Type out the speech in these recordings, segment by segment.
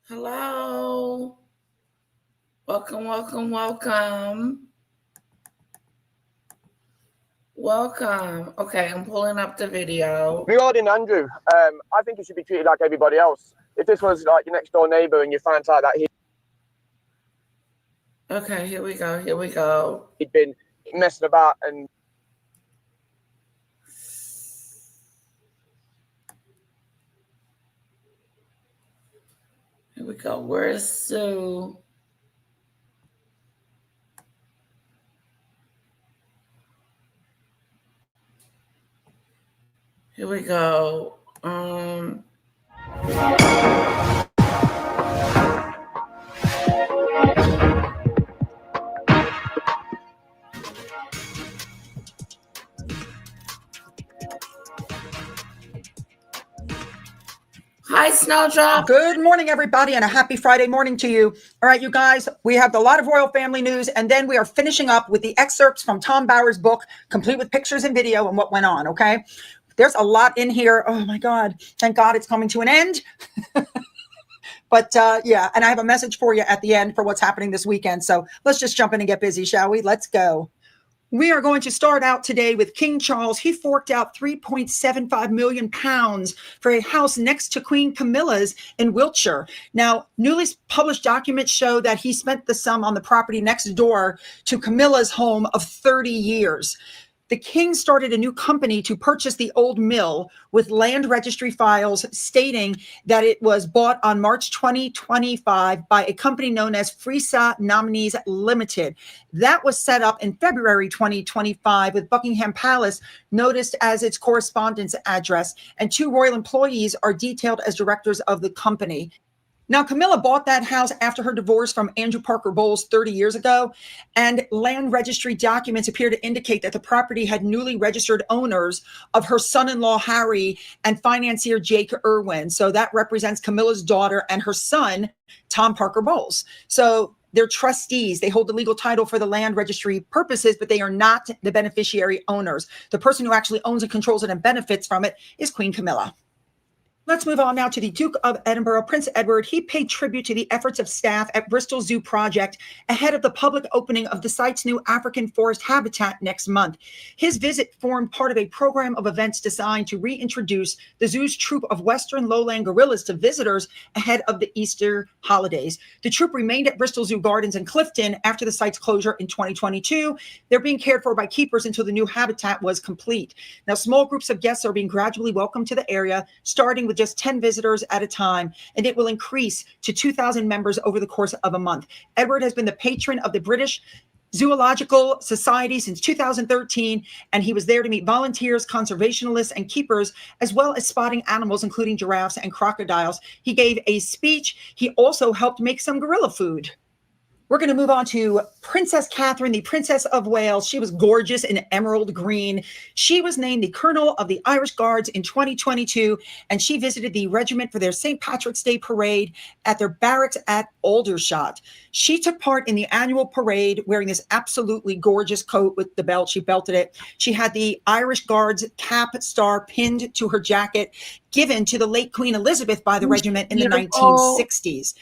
Hello. Welcome, welcome, welcome. Welcome. Okay, I'm pulling up the video. Regarding Andrew, I think he should be treated like everybody else. If this was like your next door neighbour and you found out that Okay, here we go. He'd been messing about and Here we go. Where's Sue? Here we go. Hi, Snowdrop. Good morning, everybody, and a happy Friday morning to you. All right, you guys, we have a lot of royal family news, and then we are finishing up with the excerpts from Tom Bower's book, complete with pictures and video and what went on, okay? There's a lot in here. Oh, my God. Thank God it's coming to an end. But, yeah, and I have a message for you at the end for what's happening this weekend. So let's just jump in and get busy, shall we? Let's go. We are going to start out today with King Charles. He forked out £3.75 million for a house next to Queen Camilla's in Wiltshire. Now, newly published documents show that he spent the sum on the property next door to Camilla's home of 30 years. The king started a new company to purchase the old mill with land registry files stating that it was bought on March 2025 by a company known as Frisa Nominees Limited. That was set up in February 2025 with Buckingham Palace noticed as its correspondence address, and 2 royal employees are detailed as directors of the company. Now, Camilla bought that house after her divorce from Andrew Parker Bowles 30 years ago, and land registry documents appear to indicate that the property had newly registered owners of her son-in-law, Harry, and financier Jake Irwin. So that represents Camilla's daughter and her son, Tom Parker Bowles. So they're trustees. They hold the legal title for the land registry purposes, but they are not the beneficiary owners. The person who actually owns and controls it and benefits from it is Queen Camilla. Let's move on now to the Duke of Edinburgh, Prince Edward. He paid tribute to the efforts of staff at Bristol Zoo Project ahead of the public opening of the site's new African forest habitat next month. His visit formed part of a program of events designed to reintroduce the zoo's troop of Western lowland gorillas to visitors ahead of the Easter holidays. The troop remained at Bristol Zoo Gardens in Clifton after the site's closure in 2022. They're being cared for by keepers until the new habitat was complete. Now, small groups of guests are being gradually welcomed to the area, starting with just 10 visitors at a time, and it will increase to 2,000 members over the course of a month. Edward has been the patron of the British Zoological Society since 2013, and he was there to meet volunteers, conservationists, and keepers, as well as spotting animals, including giraffes and crocodiles. He gave a speech. He also helped make some gorilla food. We're going to move on to Princess Catherine, the Princess of Wales. She was gorgeous in emerald green. She was named the Colonel of the Irish Guards in 2022, and she visited the regiment for their St. Patrick's Day parade at their barracks at Aldershot. She took part in the annual parade wearing this absolutely gorgeous coat with the belt. She belted it. She had the Irish Guards cap star pinned to her jacket, given to the late Queen Elizabeth by the regiment in the 1960s.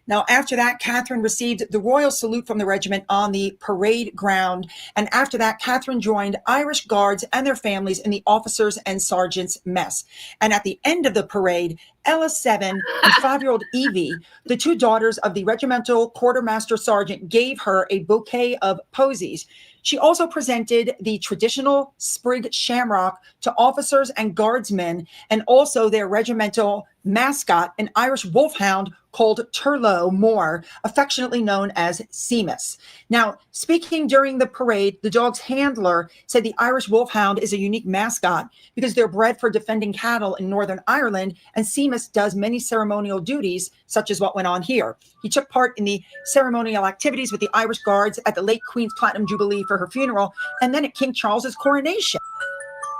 Now, after that, Catherine received the royal salute from the regiment on the parade ground. And after that, Catherine joined Irish Guards and their families in the officers' and sergeants' mess. And at the end of the parade, Ella 7 and 5-year-old Evie, the 2 daughters of the regimental quartermaster sergeant, gave her a bouquet of posies. She also presented the traditional sprig shamrock to officers and guardsmen, and also their regimental mascot, an Irish wolfhound called Turlough Moor, affectionately known as Seamus. Now, speaking during the parade, the dog's handler said the Irish wolfhound is a unique mascot because they're bred for defending cattle in Northern Ireland, and Seamus does many ceremonial duties, such as what went on here. He took part in the ceremonial activities with the Irish Guards at the late Queen's Platinum Jubilee for her funeral, and then at King Charles's coronation.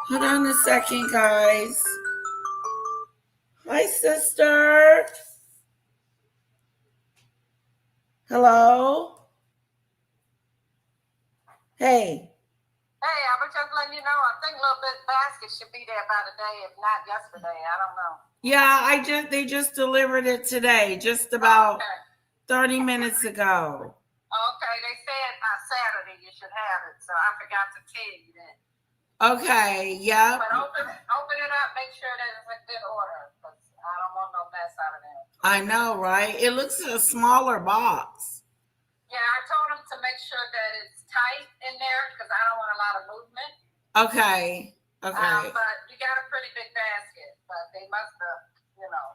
Hold on a second, guys. Hi, sister. Hello? Hey. Hey, I was just letting you know, I think Little Bit Basket should be there by today, if not yesterday. I don't know. Yeah, they just delivered it today, just about Okay. 30 minutes ago. Okay, they said Saturday you should have it, so I forgot to tell you that. Okay, yep. But open it up, make sure that it's a good order, because I don't want no mess out of that. I know, right? It looks like a smaller box. Yeah, I told them to make sure that it's tight in there, because I don't want a lot of movement. Okay, okay. But you got a pretty big basket, but they must have, you know.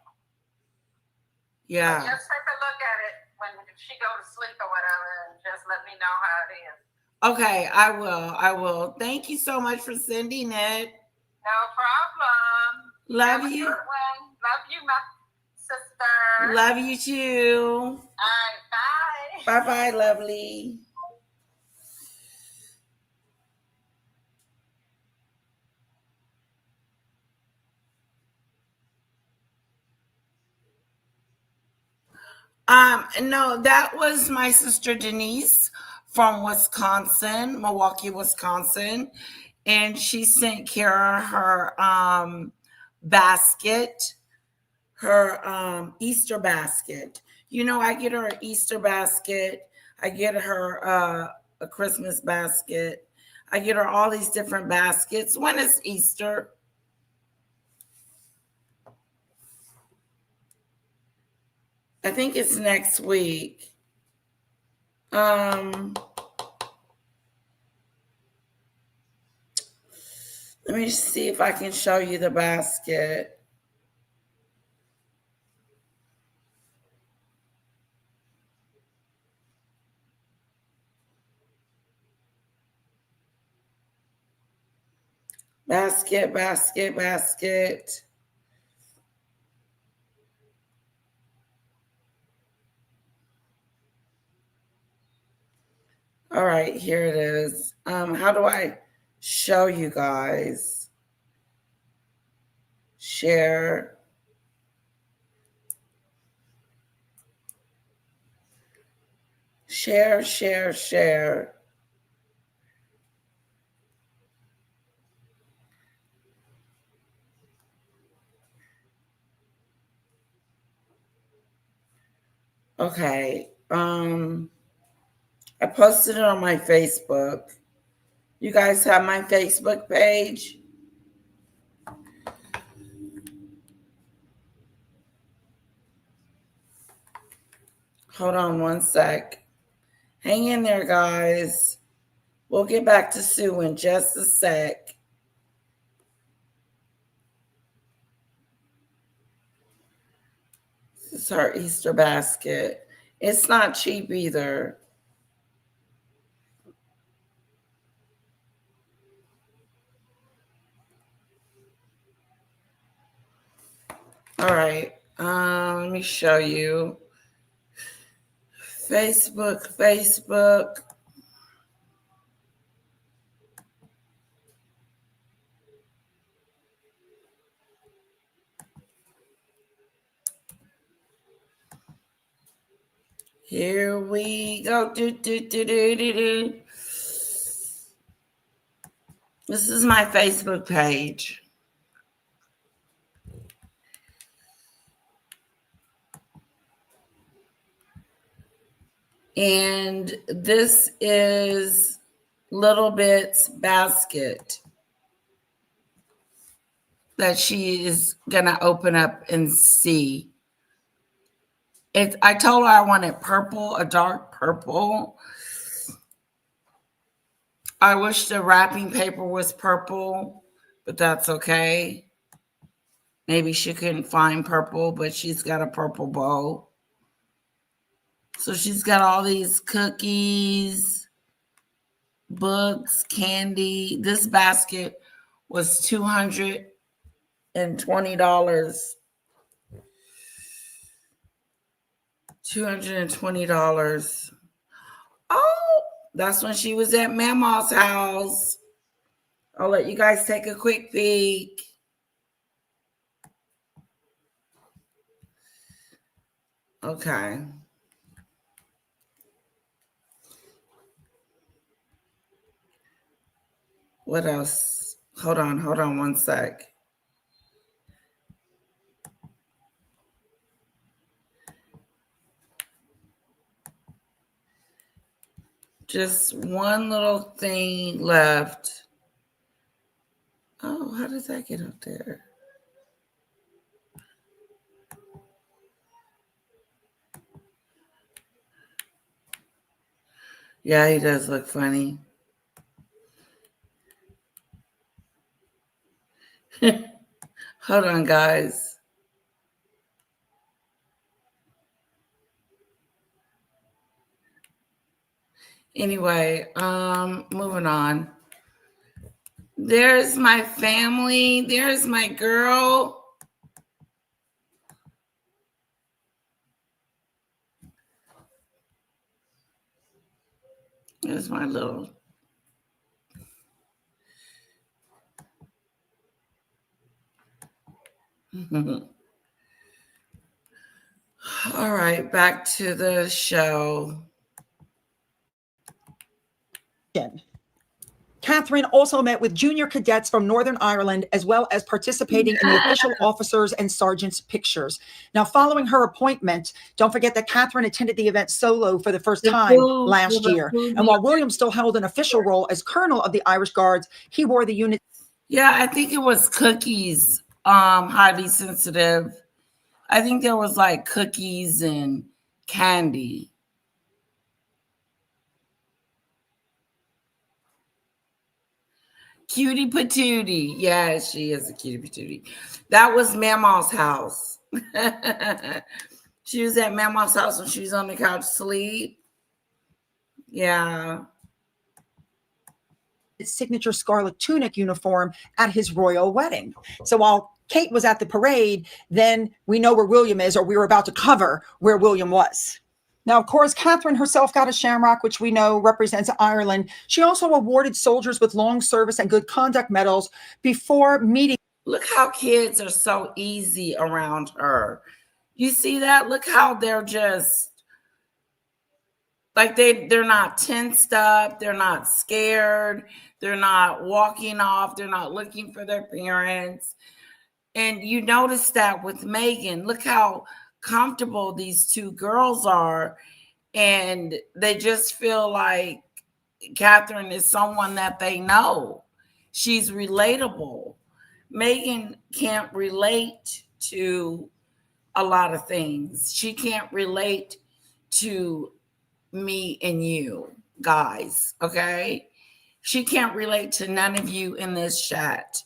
Yeah. But just take a look at it when she go to sleep or whatever, and just let me know how it is. Okay, I will. I will. Thank you so much for sending it. No problem. Love Have a you. good one. Love you, my sister. Love you too. All right, bye. Bye bye, lovely. No, that was my sister Denise from Wisconsin, Milwaukee, Wisconsin, and she sent Kara her basket, her Easter basket. You know, I get her an Easter basket. I get her a Christmas basket. I get her all these different baskets. When is Easter? I think it's next week. Let me see if I can show you the basket. Basket, basket, basket. All right, here it is. How do I show you guys? Share. Share, share, share. Okay. I posted it on my Facebook. You guys have my Facebook page? Hold on one sec. Hang in there, guys. We'll get back to Sue in just a sec. This is her Easter basket. It's not cheap either. All right. Let me show you. Facebook. Here we go. This is my Facebook page. And this is Little Bit's basket that she is going to open up and see. I told her I wanted purple, a dark purple. I wish the wrapping paper was purple, but that's okay. Maybe she couldn't find purple, but she's got a purple bow. So she's got all these cookies, books, candy. This basket was $220. $220. Oh, that's when she was at Mama's house. I'll let you guys take a quick peek. Okay. What else? Hold on one sec. Just one little thing left. Oh, how did that get up there? Yeah, he does look funny. Hold on, guys. Anyway, moving on. There's my family. There's my girl. There's my little. All right, back to the show. Catherine also met with junior cadets from Northern Ireland, as well as participating in the official officers and sergeants' pictures. Now, following her appointment, don't forget that Catherine attended the event solo for the first time last year. And while William still held an official role as colonel of the Irish Guards, he wore the unit. Yeah, I think it was cookies, highly sensitive. I think there was like cookies and candy. Cutie patootie. Yeah, she is a cutie patootie. That was Mama's house. She was at Mama's house when she was on the couch asleep. Yeah. His signature scarlet tunic uniform at his royal wedding. So while Kate was at the parade, then we know where William is, or we were about to cover where William was. Now, of course, Catherine herself got a shamrock, which we know represents Ireland. She also awarded soldiers with long service and good conduct medals before meeting. Look how kids are so easy around her. You see that? Look how they're just like they're not tensed up. They're not scared. They're not walking off. They're not looking for their parents. And you notice that with Meghan. Look how comfortable these two girls are, and they just feel like Catherine is someone that they know. She's relatable. Meghan can't relate to a lot of things. She can't relate to me and you guys, okay? She can't relate to none of you in this chat.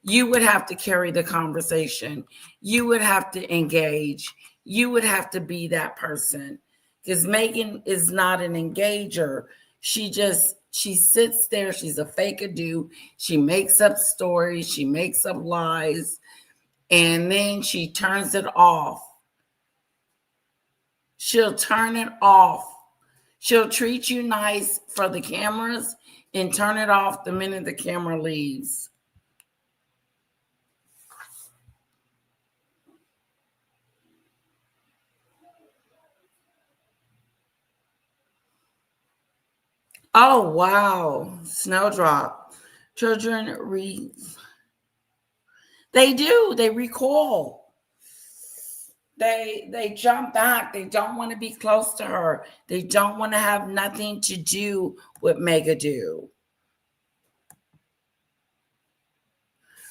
You would have to carry the conversation. You would have to engage. You would have to be that person, because Meghan is not an engager. She sits there. She's a fake-a-do. She makes up stories. She makes up lies. And then she turns it off. She'll turn it off. She'll treat you nice for the cameras and turn it off the minute the camera leaves. Oh, wow. Snowdrop. Children they do. They recoil. They jump back. They don't want to be close to her. They don't want to have nothing to do with Meghan.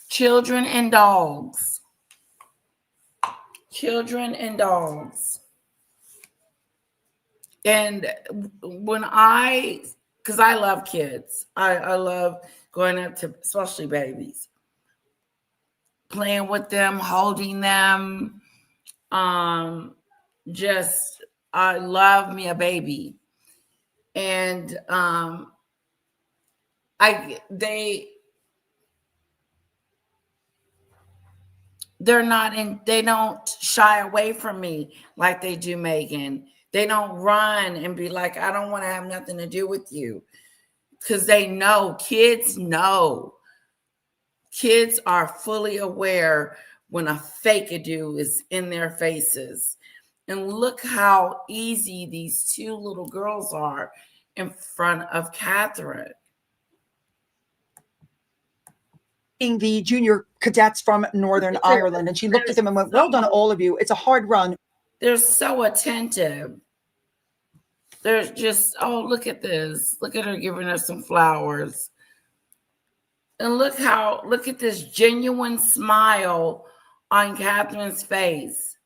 Children and dogs. Children and dogs. And when because I love kids. I love going up to, especially babies, playing with them, holding them. I love me a baby. And they don't shy away from me like they do Meghan. They don't run and be like, I don't want to have nothing to do with you. Because they know, kids know. Kids are fully aware when a fake-a-do is in their faces. And look how easy these two little girls are in front of Catherine. The junior cadets from Northern Ireland. And she looked at them and went, well done, all of you. It's a hard run. They're so attentive. There's just, oh, look at this. Look at her giving her some flowers. And look at this genuine smile on Catherine's face.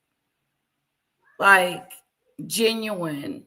Like, genuine.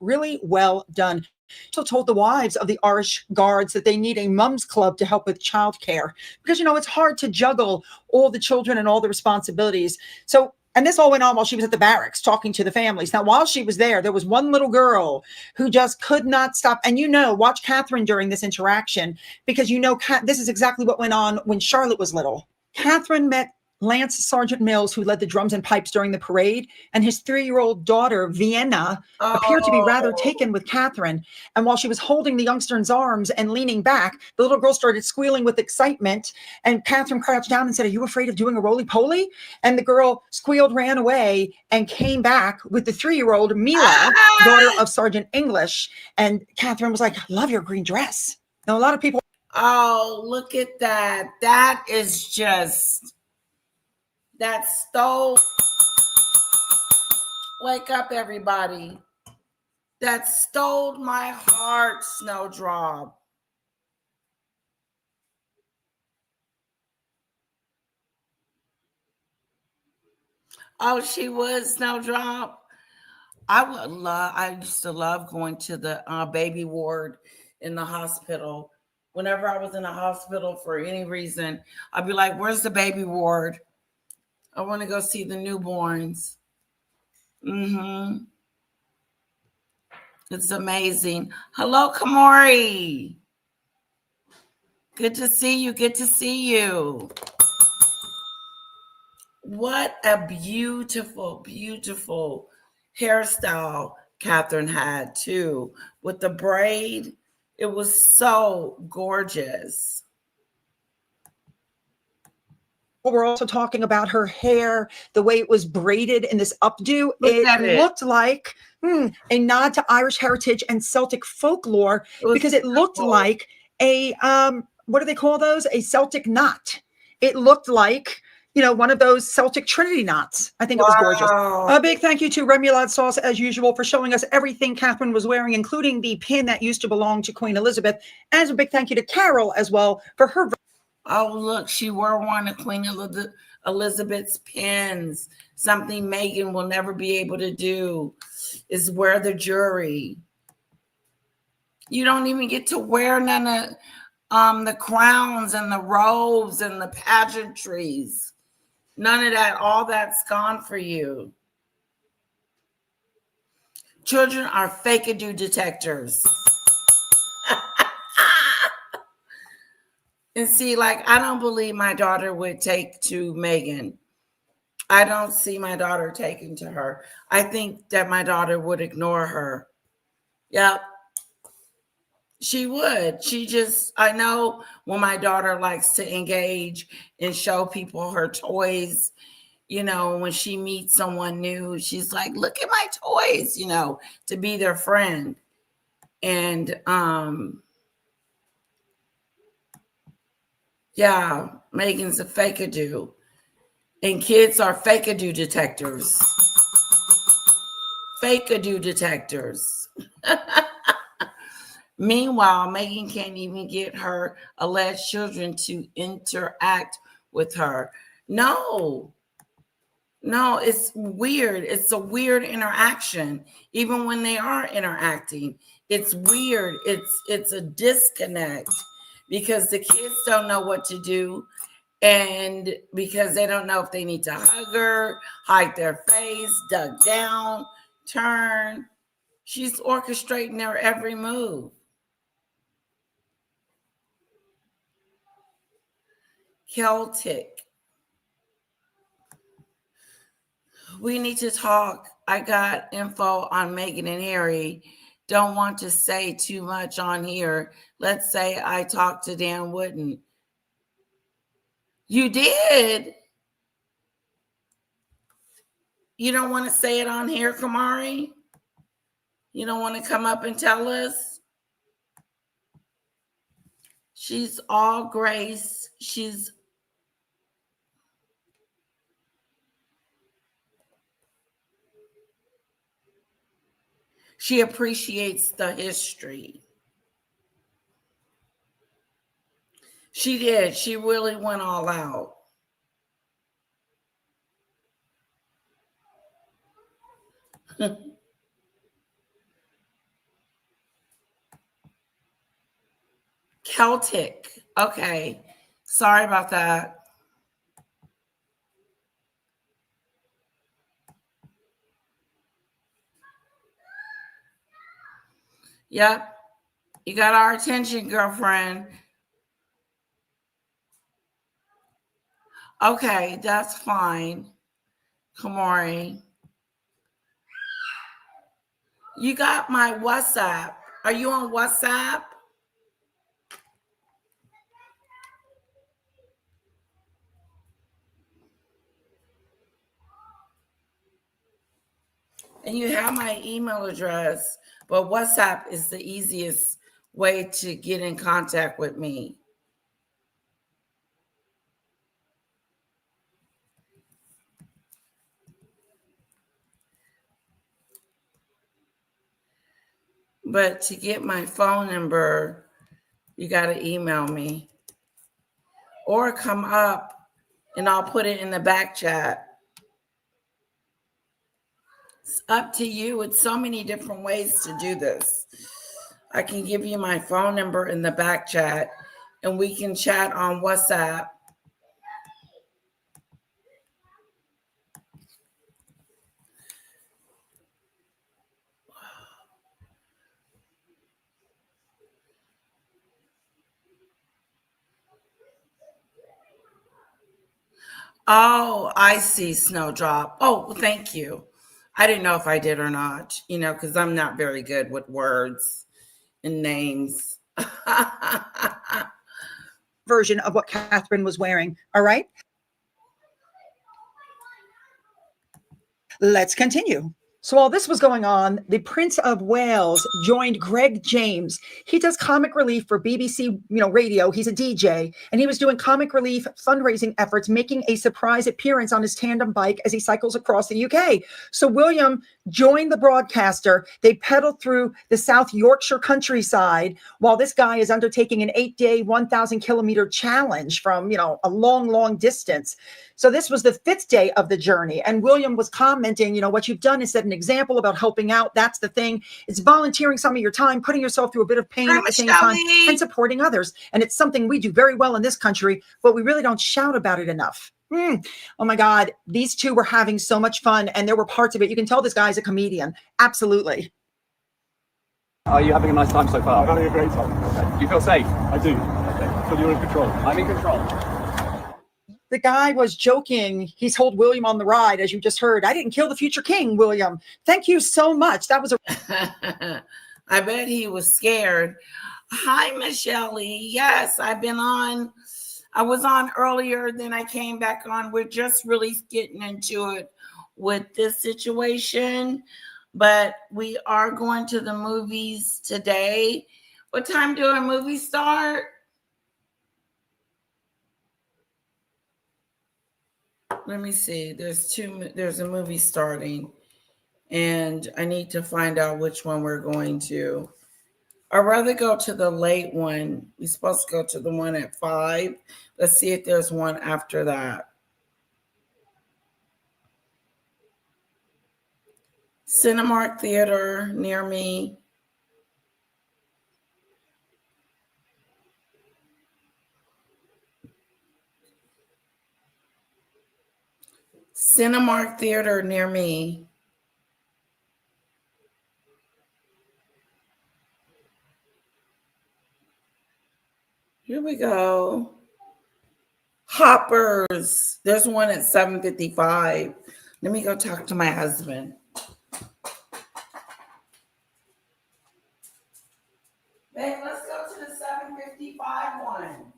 Really well done. Also told the wives of the Irish guards that they need a mums club to help with childcare because, it's hard to juggle all the children and all the responsibilities. So, and this all went on while she was at the barracks talking to the families. Now, while she was there was one little girl who just could not stop. And, watch Catherine during this interaction because, this is exactly what went on when Charlotte was little. Catherine met Lance Sergeant Mills, who led the drums and pipes during the parade, and his 3-year-old daughter, Vienna, appeared to be rather taken with Catherine. And while she was holding the youngster in his arms and leaning back, the little girl started squealing with excitement. And Catherine crouched down and said, "Are you afraid of doing a roly-poly?" And the girl squealed, ran away, and came back with the 3-year-old Mila, daughter of Sergeant English. And Catherine was like, "I love your green dress." Now, a lot of people... Oh, look at that. That is just... That stole. Wake up, everybody. That stole my heart, Snowdrop. Oh, she was Snowdrop. I used to love going to the baby ward in the hospital. Whenever I was in the hospital for any reason, I'd be like, "Where's the baby ward? I want to go see the newborns." It's amazing. Hello, Kamori. Good to see you. Good to see you. What a beautiful, beautiful hairstyle Catherine had too, with the braid. It was so gorgeous. We're also talking about her hair, the way it was braided in this updo. It looked like a nod to Irish heritage and Celtic folklore because it looked like a, what do they call those? A Celtic knot. It looked like, one of those Celtic Trinity knots. I think it was gorgeous. A big thank you to Remoulade Sauce, as usual, for showing us everything Catherine was wearing, including the pin that used to belong to Queen Elizabeth. And a big thank you to Carol as well for her... Oh, look, she wore one of Queen Elizabeth's pins. Something Meghan will never be able to do is wear the jewelry. You don't even get to wear none of the crowns and the robes and the pageantries. None of that. All that's gone for you. Children are fake-a-do detectors. And see, like, I don't believe my daughter would take to Meghan. I don't see my daughter taking to her. I think that my daughter would ignore her. Yep. She would. I know when my daughter likes to engage and show people her toys, when she meets someone new, she's like, "Look at my toys," to be their friend. And, yeah, Meghan's a fake-a-do. And kids are fake-a-do detectors. Fake-a-do detectors. Meanwhile, Meghan can't even get her alleged children to interact with her. No, it's weird. It's a weird interaction. Even when they are interacting, it's weird. It's a disconnect. Because the kids don't know what to do, and because they don't know if they need to hug her, hide their face, duck down, turn. She's orchestrating their every move. Celtic. We need to talk. I got info on Meghan and Harry. Don't want to say too much on here. Let's say I talked to Dan Wooden. You did? You don't want to say it on here, Kamari? You don't want to come up and tell us? She's all grace. She's... She appreciates the history. She did. She really went all out. Celtic. Okay. Sorry about that. Yep. You got our attention, girlfriend. Okay, that's fine. Kamori. You got my WhatsApp. Are you on WhatsApp? And you have my email address, but WhatsApp is the easiest way to get in contact with me. But to get my phone number, you got to email me or come up and I'll put it in the back chat. It's up to you. It's so many different ways to do this. I can give you my phone number in the back chat and we can chat on WhatsApp. Oh, I see, Snowdrop. Oh, thank you. I didn't know if I did or not, because I'm not very good with words and names. Version of what Catherine was wearing. All right. Let's continue. So while this was going on, the Prince of Wales joined Greg James. He does comic relief for BBC, radio. He's a DJ, and he was doing comic relief fundraising efforts, making a surprise appearance on his tandem bike as he cycles across the UK. So William joined the broadcaster. They pedaled through the South Yorkshire countryside while this guy is undertaking an 8-day, 1,000-kilometer challenge from, a long, long distance. So this was the 5th day of the journey. And William was commenting, what you've done is set an example about helping out. That's the thing. It's volunteering some of your time, putting yourself through a bit of pain at the same time, and supporting others. And it's something we do very well in this country, but we really don't shout about it enough. Oh my God. These two were having so much fun, and there were parts of it. You can tell this guy's a comedian. Absolutely. Are you having a nice time so far? I'm having a great time. Okay. Do you feel safe? I do. Okay. So you're in control. I'm in control. The guy was joking. He told William on the ride, as you just heard, I didn't kill the future king, William. Thank you so much. That was I bet he was scared. Hi, Michelle. Yes, I've been on. I was on earlier, then I came back on. We're just really getting into it with this situation, but we are going to the movies today. What time do our movies start? Let me see. There's a movie starting, and I need to find out which one we're going to. I'd rather go to the late one. We're supposed to go to the one at 5. Let's see if there's one after that. Cinemark Theater near me. Cinemark Theater near me. Here we go. Hoppers. There's one at 7:55. Let me go talk to my husband. Babe, let's go to the 7:55 one.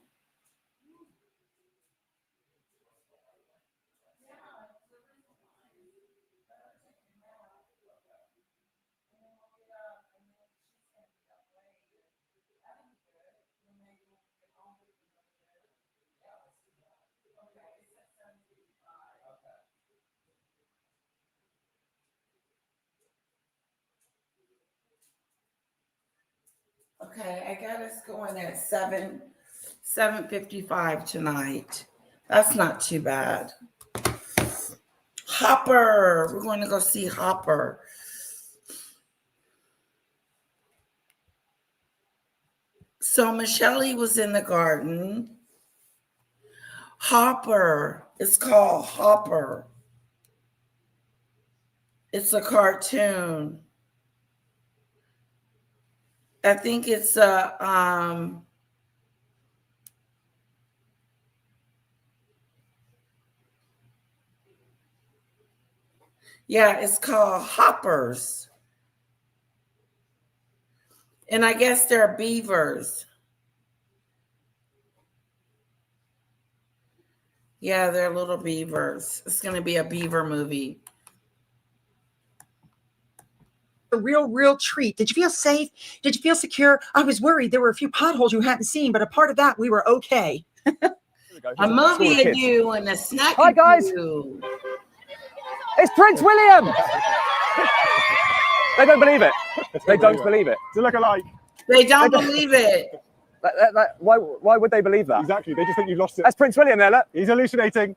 Okay, I got us going at 7:55 tonight. That's not too bad. Hopper. We're going to go see Hopper. So Michelle was in the garden. Hopper. It's called Hopper. It's a cartoon. I think it's a yeah, it's called Hoppers. And I guess they're beavers. Yeah, they're little beavers. It's going to be a beaver movie. A real treat. Did you feel safe? Did you feel secure? I was worried there were a few potholes you hadn't seen, but a part of that, we were okay. A movie of you and a snack Hi, of guys. you. It's Prince William. They don't believe it. They don't believe it. Does it look alike? They don't believe it. Why would they believe that? Exactly. They just think you've lost it. That's Prince William there, look. He's hallucinating.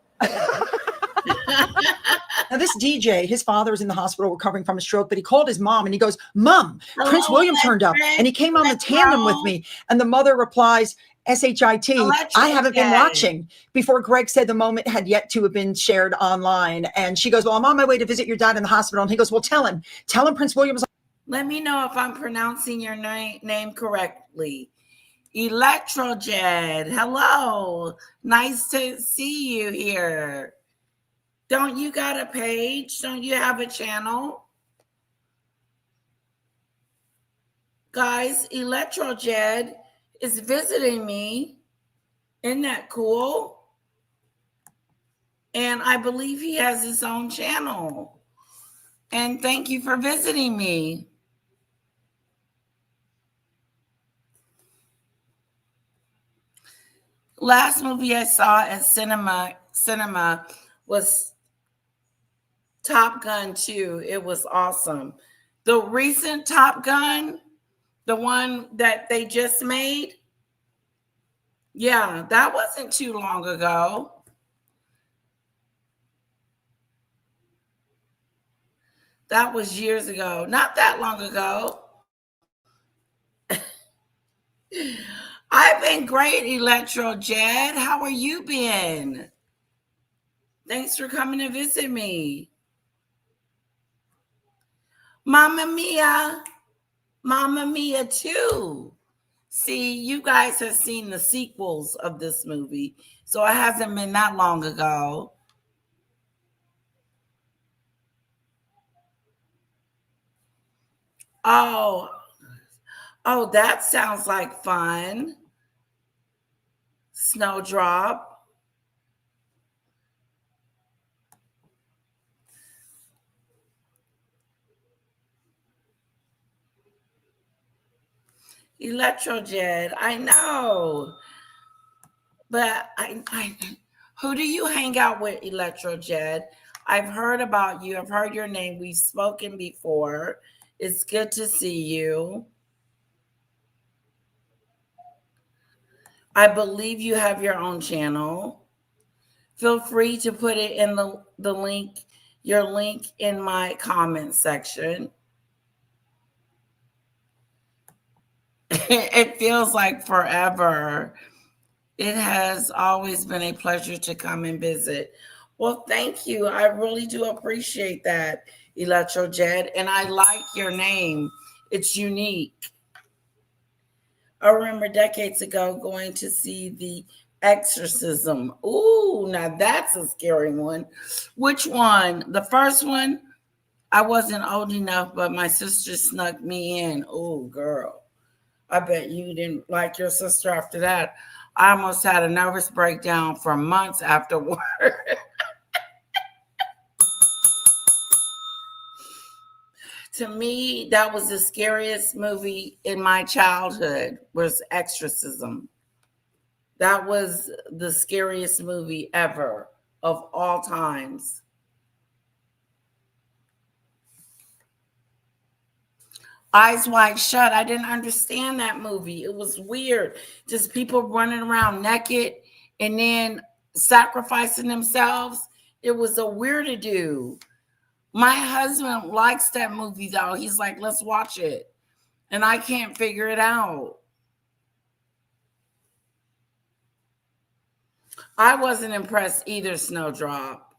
Now, this DJ, his father is in the hospital recovering from a stroke, but he called his mom and he goes, Mom, Prince William turned up and he came on the tandem with me. And the mother replies, SHIT, I haven't been watching. Before Greg said the moment had yet to have been shared online. And she goes, well, I'm on my way to visit your dad in the hospital. And he goes, well, tell him Prince William's. Let me know if I'm pronouncing your name correctly. Electrojed. Hello. Nice to see you here. Don't you got a page? Don't you have a channel? Guys, Electrojed is visiting me. Isn't that cool? And I believe he has his own channel. And thank you for visiting me. Last movie I saw at cinema was Top Gun 2. It was awesome. The recent Top Gun, the one that they just made, yeah, that wasn't too long ago. That was years ago. Not that long ago. I've been great, Electrojed. How are you been? Thanks for coming to visit me. Mamma Mia. Mamma Mia 2. See, you guys have seen the sequels of this movie, so it hasn't been that long ago. Oh, that sounds like fun. Snowdrop. Electrojed, I know. But I who do you hang out with, Electrojed? I've heard about you. I've heard your name. We've spoken before. It's good to see you. I believe you have your own channel. Feel free to put it in the link, your link in my comment section. It feels like forever. It has always been a pleasure to come and visit. Well, thank you. I really do appreciate that, Electrojed. And I like your name. It's unique. I remember decades ago going to see The Exorcism. Ooh, now that's a scary one. Which one? The first one? I wasn't old enough, but my sister snuck me in. Oh, girl. I bet you didn't like your sister after that. I almost had a nervous breakdown for months afterward. To me, that was the scariest movie in my childhood, was Exorcism. That was the scariest movie ever of all times. Eyes Wide Shut. I didn't understand that movie. It was weird. Just people running around naked and then sacrificing themselves. It was a weird do. My husband likes that movie though. He's like, let's watch it. And I can't figure it out. I wasn't impressed either, Snowdrop.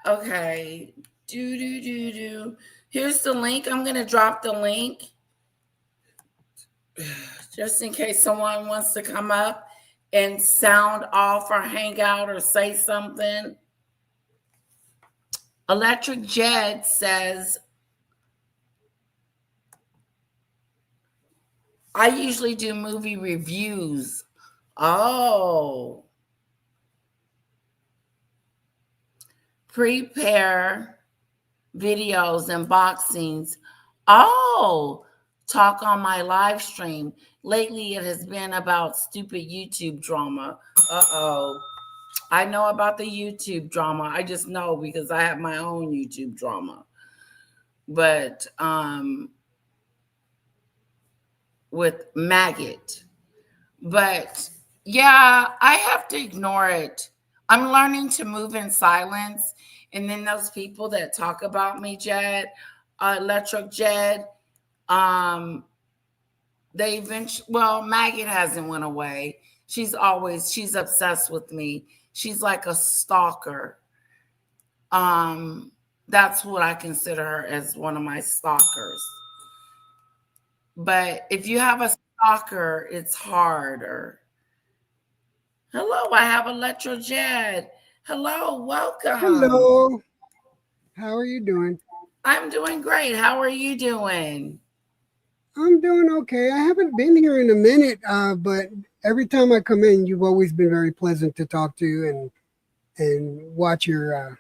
Okay. Here's the link. I'm going to drop the link just in case someone wants to come up and sound off or hang out or say something. Electric Jed says, I usually do movie reviews. Oh. Prepare videos, unboxings. Oh, talk on my live stream. Lately, it has been about stupid YouTube drama. Uh-oh. I know about the YouTube drama. I just know because I have my own YouTube drama. But with Maggot. But yeah, I have to ignore it. I'm learning to move in silence. And then those people that talk about me, Jed, Electric Jed, they eventually, well, Maggot hasn't went away. She's obsessed with me. She's like a stalker. That's what I consider her, as one of my stalkers. But if you have a stalker, it's harder. Hello, I have Electro Jed. Hello, welcome. Hello. How are you doing? I'm doing great. How are you doing? I'm doing okay. I haven't been here in a minute, but every time I come in, you've always been very pleasant to talk to and watch your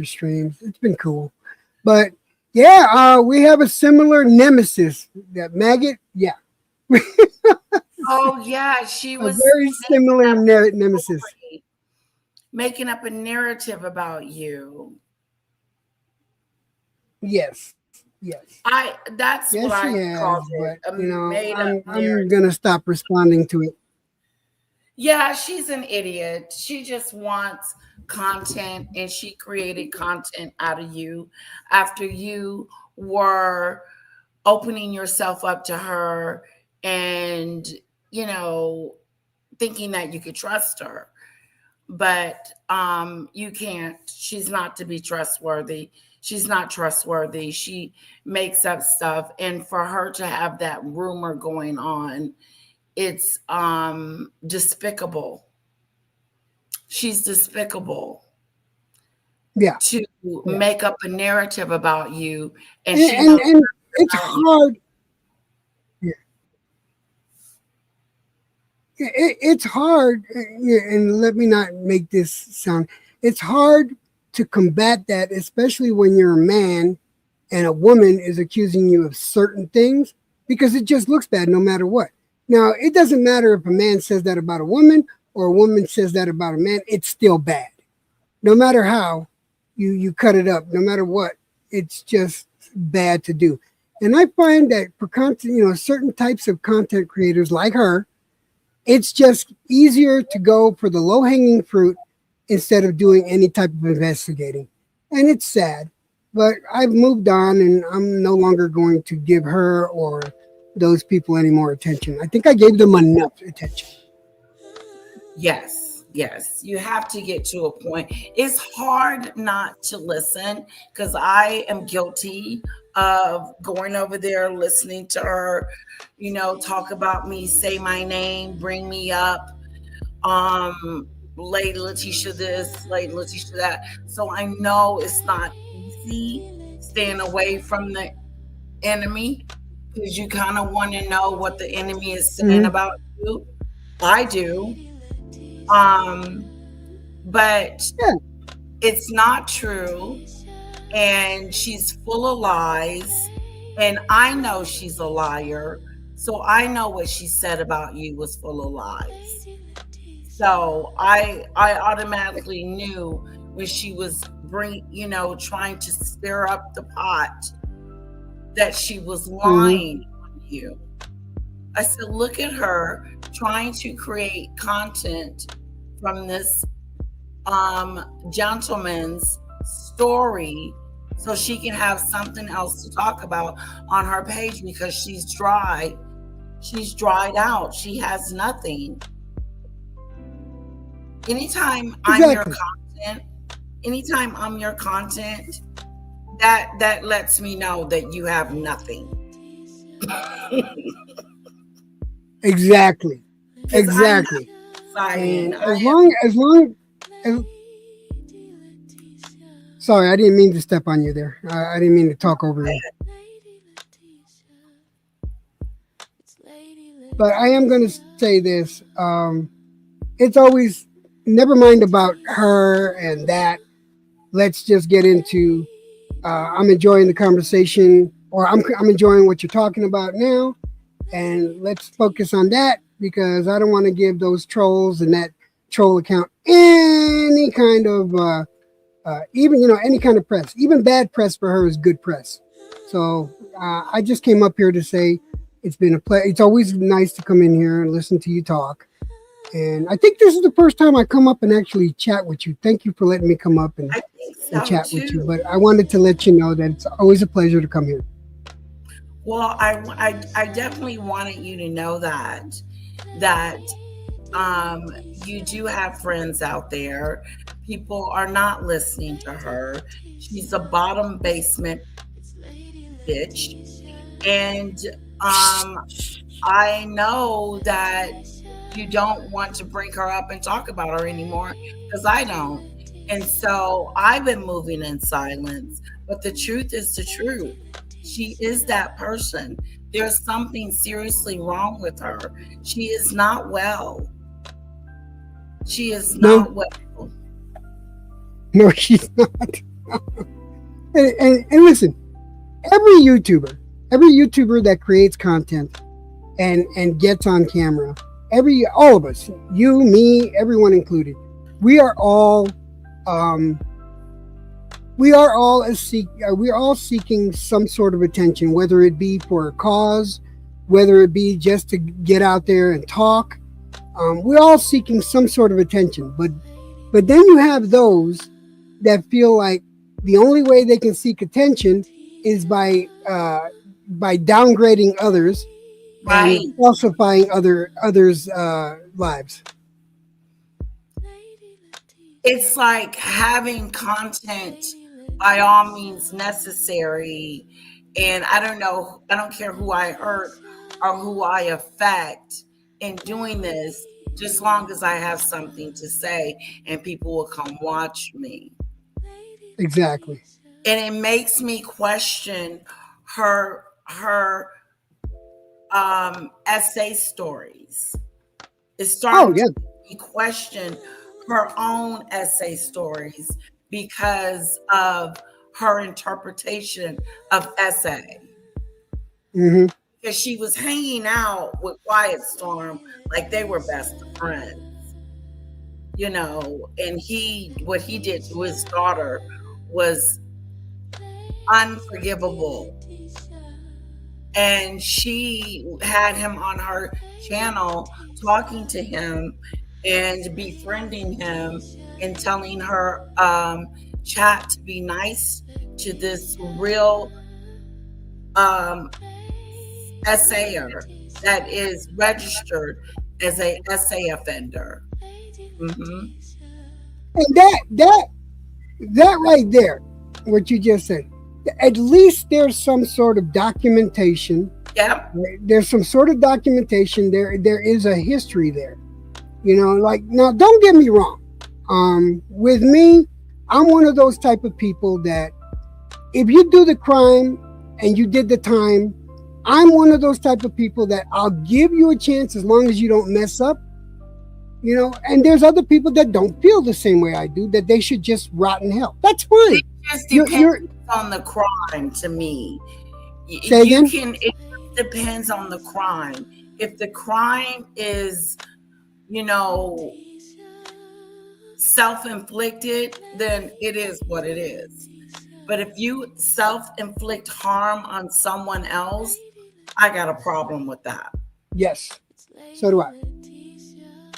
streams. It's been cool. But yeah, we have a similar nemesis. That Maggot, yeah. Oh yeah, she was a very similar nemesis. Making up a narrative about you. Yes. That's yes, what I called it. But, I'm gonna stop responding to it. Yeah, she's an idiot. She just wants content, and she created content out of you after you were opening yourself up to her and, thinking that you could trust her. But you can't. She's not to be trustworthy. She's not trustworthy. She makes up stuff. And for her to have that rumor going on, it's despicable. She's despicable. Yeah. To make up a narrative about you. And it's hard. Yeah. It's hard. And let me not make this sound. It's hard to combat that, especially when you're a man and a woman is accusing you of certain things, because it just looks bad no matter what. Now, it doesn't matter if a man says that about a woman or a woman says that about a man, it's still bad. No matter how you cut it up, no matter what, it's just bad to do. And I find that for content, certain types of content creators like her, it's just easier to go for the low-hanging fruit instead of doing any type of investigating. And it's sad, but I've moved on and I'm no longer going to give her or those people any more attention. I think I gave them enough attention. Yes. You have to get to a point. It's hard not to listen because I am guilty of going over there, listening to her, talk about me, say my name, bring me up. Lady Letitia this, Lady Letitia that. So I know it's not easy staying away from the enemy because you kind of want to know what the enemy is saying about you. I do. But it's not true. And she's full of lies. And I know she's a liar. So I know what she said about you was full of lies. So I automatically knew when she was trying to stir up the pot that she was lying on you. I said, look at her trying to create content from this gentleman's story so she can have something else to talk about on her page, because she's dried out. She has nothing. Anytime I'm your content, that lets me know that you have nothing. Exactly. Exactly. And as long as sorry, I didn't mean to step on you there. I didn't mean to talk over you. But I am going to say this. It's always, never mind about her and that. Let's just get into, I'm enjoying the conversation, or I'm enjoying what you're talking about now. And let's focus on that, because I don't want to give those trolls and that troll account any kind of, even, any kind of press. Even bad press for her is good press. So I just came up here to say it's been a pleasure. It's always nice to come in here and listen to you talk. And I think this is the first time I come up and actually chat with you. Thank you for letting me come up and chat with you. But I wanted to let you know that it's always a pleasure to come here. Well, I definitely wanted you to know that you do have friends out there. People are not listening to her. She's a bottom basement bitch. And I know that you don't want to bring her up and talk about her anymore, because I don't. And so I've been moving in silence. But the truth is the truth. She is that person. There's something seriously wrong with her. She is not well. She is not well. No, she's not. And listen, every YouTuber that creates content and gets on camera, all of us, you, me, everyone included, we are all seeking some sort of attention, whether it be for a cause, whether it be just to get out there and talk. We're all seeking some sort of attention, but then you have those that feel like the only way they can seek attention is by downgrading others, right, and falsifying others' lives. It's like having content by all means necessary, and I don't care who I hurt or who I affect in doing this, just long as I have something to say and people will come watch me. Exactly. And it makes me question her essay stories. It's starting to make me question her own essay stories because of her interpretation of essay. Mm-hmm. Because she was hanging out with Quiet Storm like they were best friends, and what he did to his daughter was unforgivable. And she had him on her channel talking to him and befriending him and telling her chat to be nice to this real essayer that is registered as a essay offender. Mm-hmm. And that right there, what you just said, at least there's some sort of documentation. Yep. There's some sort of documentation. There is a history there. Now don't get me wrong. With me, I'm one of those type of people that if you do the crime and you did the time, I'm one of those type of people that I'll give you a chance as long as you don't mess up. And there's other people that don't feel the same way I do, that they should just rot in hell. That's fine. It just depends on the crime to me. Say again? It depends on the crime. If the crime is, self-inflicted, then it is what it is. But if you self-inflict harm on someone else, I got a problem with that. Yes. So do I.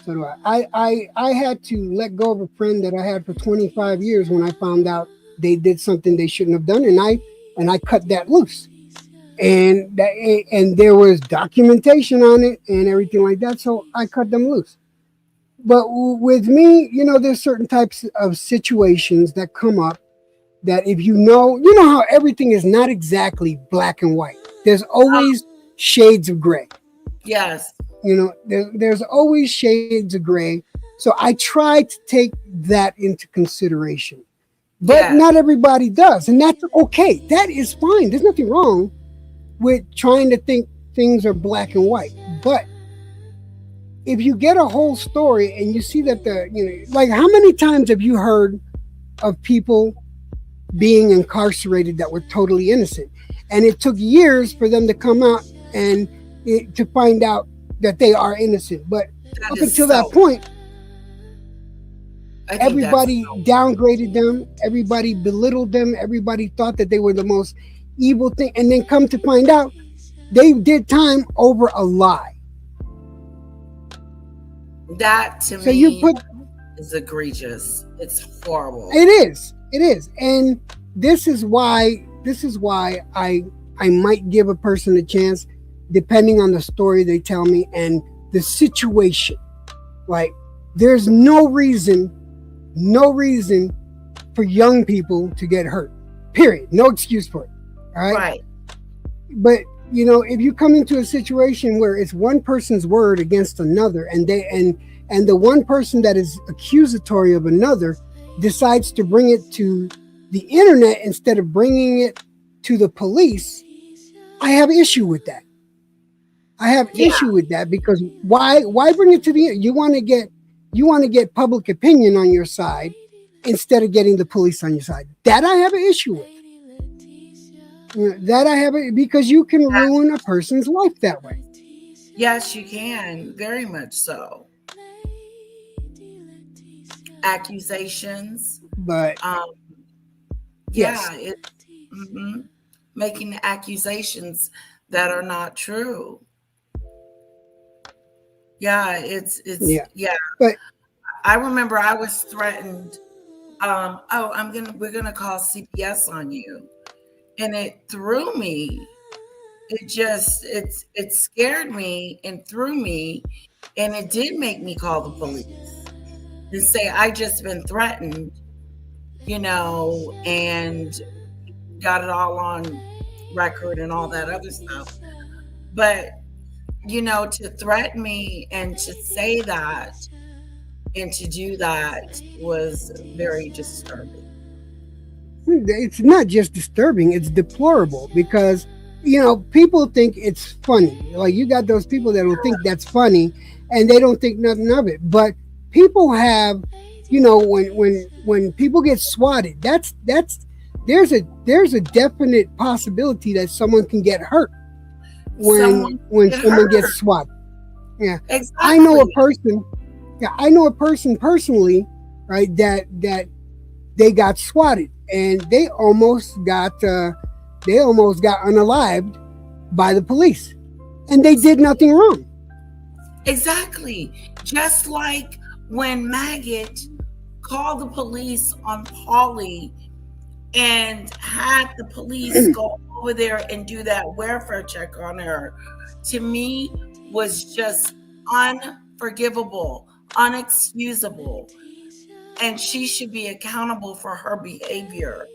So do I. I had to let go of a friend that I had for 25 years when I found out they did something they shouldn't have done, and I cut that loose. And there was documentation on it and everything like that, so I cut them loose. But with me, there's certain types of situations that come up that if you know how everything is not exactly black and white. There's always shades of gray. Yes. There's always shades of gray. So I try to take that into consideration. But not everybody does. And that's okay. That is fine. There's nothing wrong with trying to think things are black and white. But if you get a whole story and you see that like how many times have you heard of people being incarcerated that were totally innocent? And it took years for them to come out and to find out that they are innocent. But up until that point, everybody downgraded them. Everybody belittled them. Everybody thought that they were the most evil thing. And then come to find out, they did time over a lie. That to me is egregious. It's horrible. It is. And this is why I might give a person a chance depending on the story they tell me and the situation. Like, there's no reason for young people to get hurt. Period. No excuse for it. All right. Right. But if you come into a situation where it's one person's word against another, and the one person that is accusatory of another decides to bring it to the internet instead of bringing it to the police, I have issue with that. I have issue with that because why bring it to the internet? You want to get public opinion on your side instead of getting the police on your side. That I have an issue with. That I have it because you can ruin a person's life that way. Yes, you can. Very much so. Accusations. But it's making accusations that are not true. Yeah, But I remember I was threatened. We're gonna call CPS on you. And it threw me. It scared me and threw me. And it did make me call the police and say, I just been threatened, and got it all on record and all that other stuff. But, to threaten me and to say that and to do that was very disturbing. It's not just disturbing, it's deplorable because, people think it's funny. Like, you got those people that will think that's funny and they don't think nothing of it. But people have, when people get swatted, there's a definite possibility that someone can get hurt when someone gets swatted. Yeah. Exactly. I know a person personally, right, that they got swatted. And they almost got unalived by the police, and they did nothing wrong. Exactly, just like when Maggot called the police on Polly and had the police go over there and do that welfare check on her. To me, was just unforgivable, unexcusable. And she should be accountable for her behavior.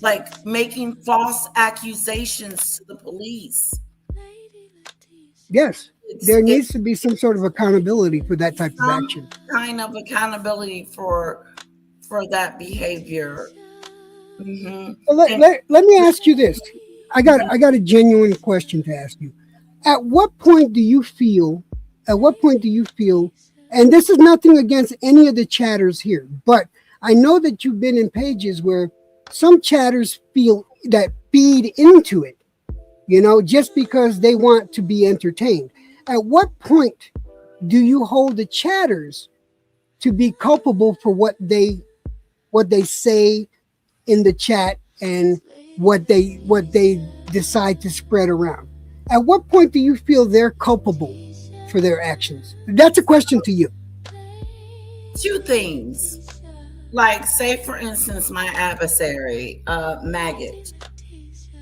Like making false accusations to the police. Yes. There needs to be some sort of accountability for that type of action. Kind of accountability for that behavior. Mm-hmm. Let me ask you this. I got a genuine question to ask you. At what point do you feel, and this is nothing against any of the chatters here, but I know that you've been in pages where some chatters feel that feed into it, just because they want to be entertained. At what point do you hold the chatters to be culpable for what they say in the chat and what they decide to spread around. At what point do you feel they're culpable for their actions? That's a question to you. Two things. Like, say for instance, my adversary, Maggot.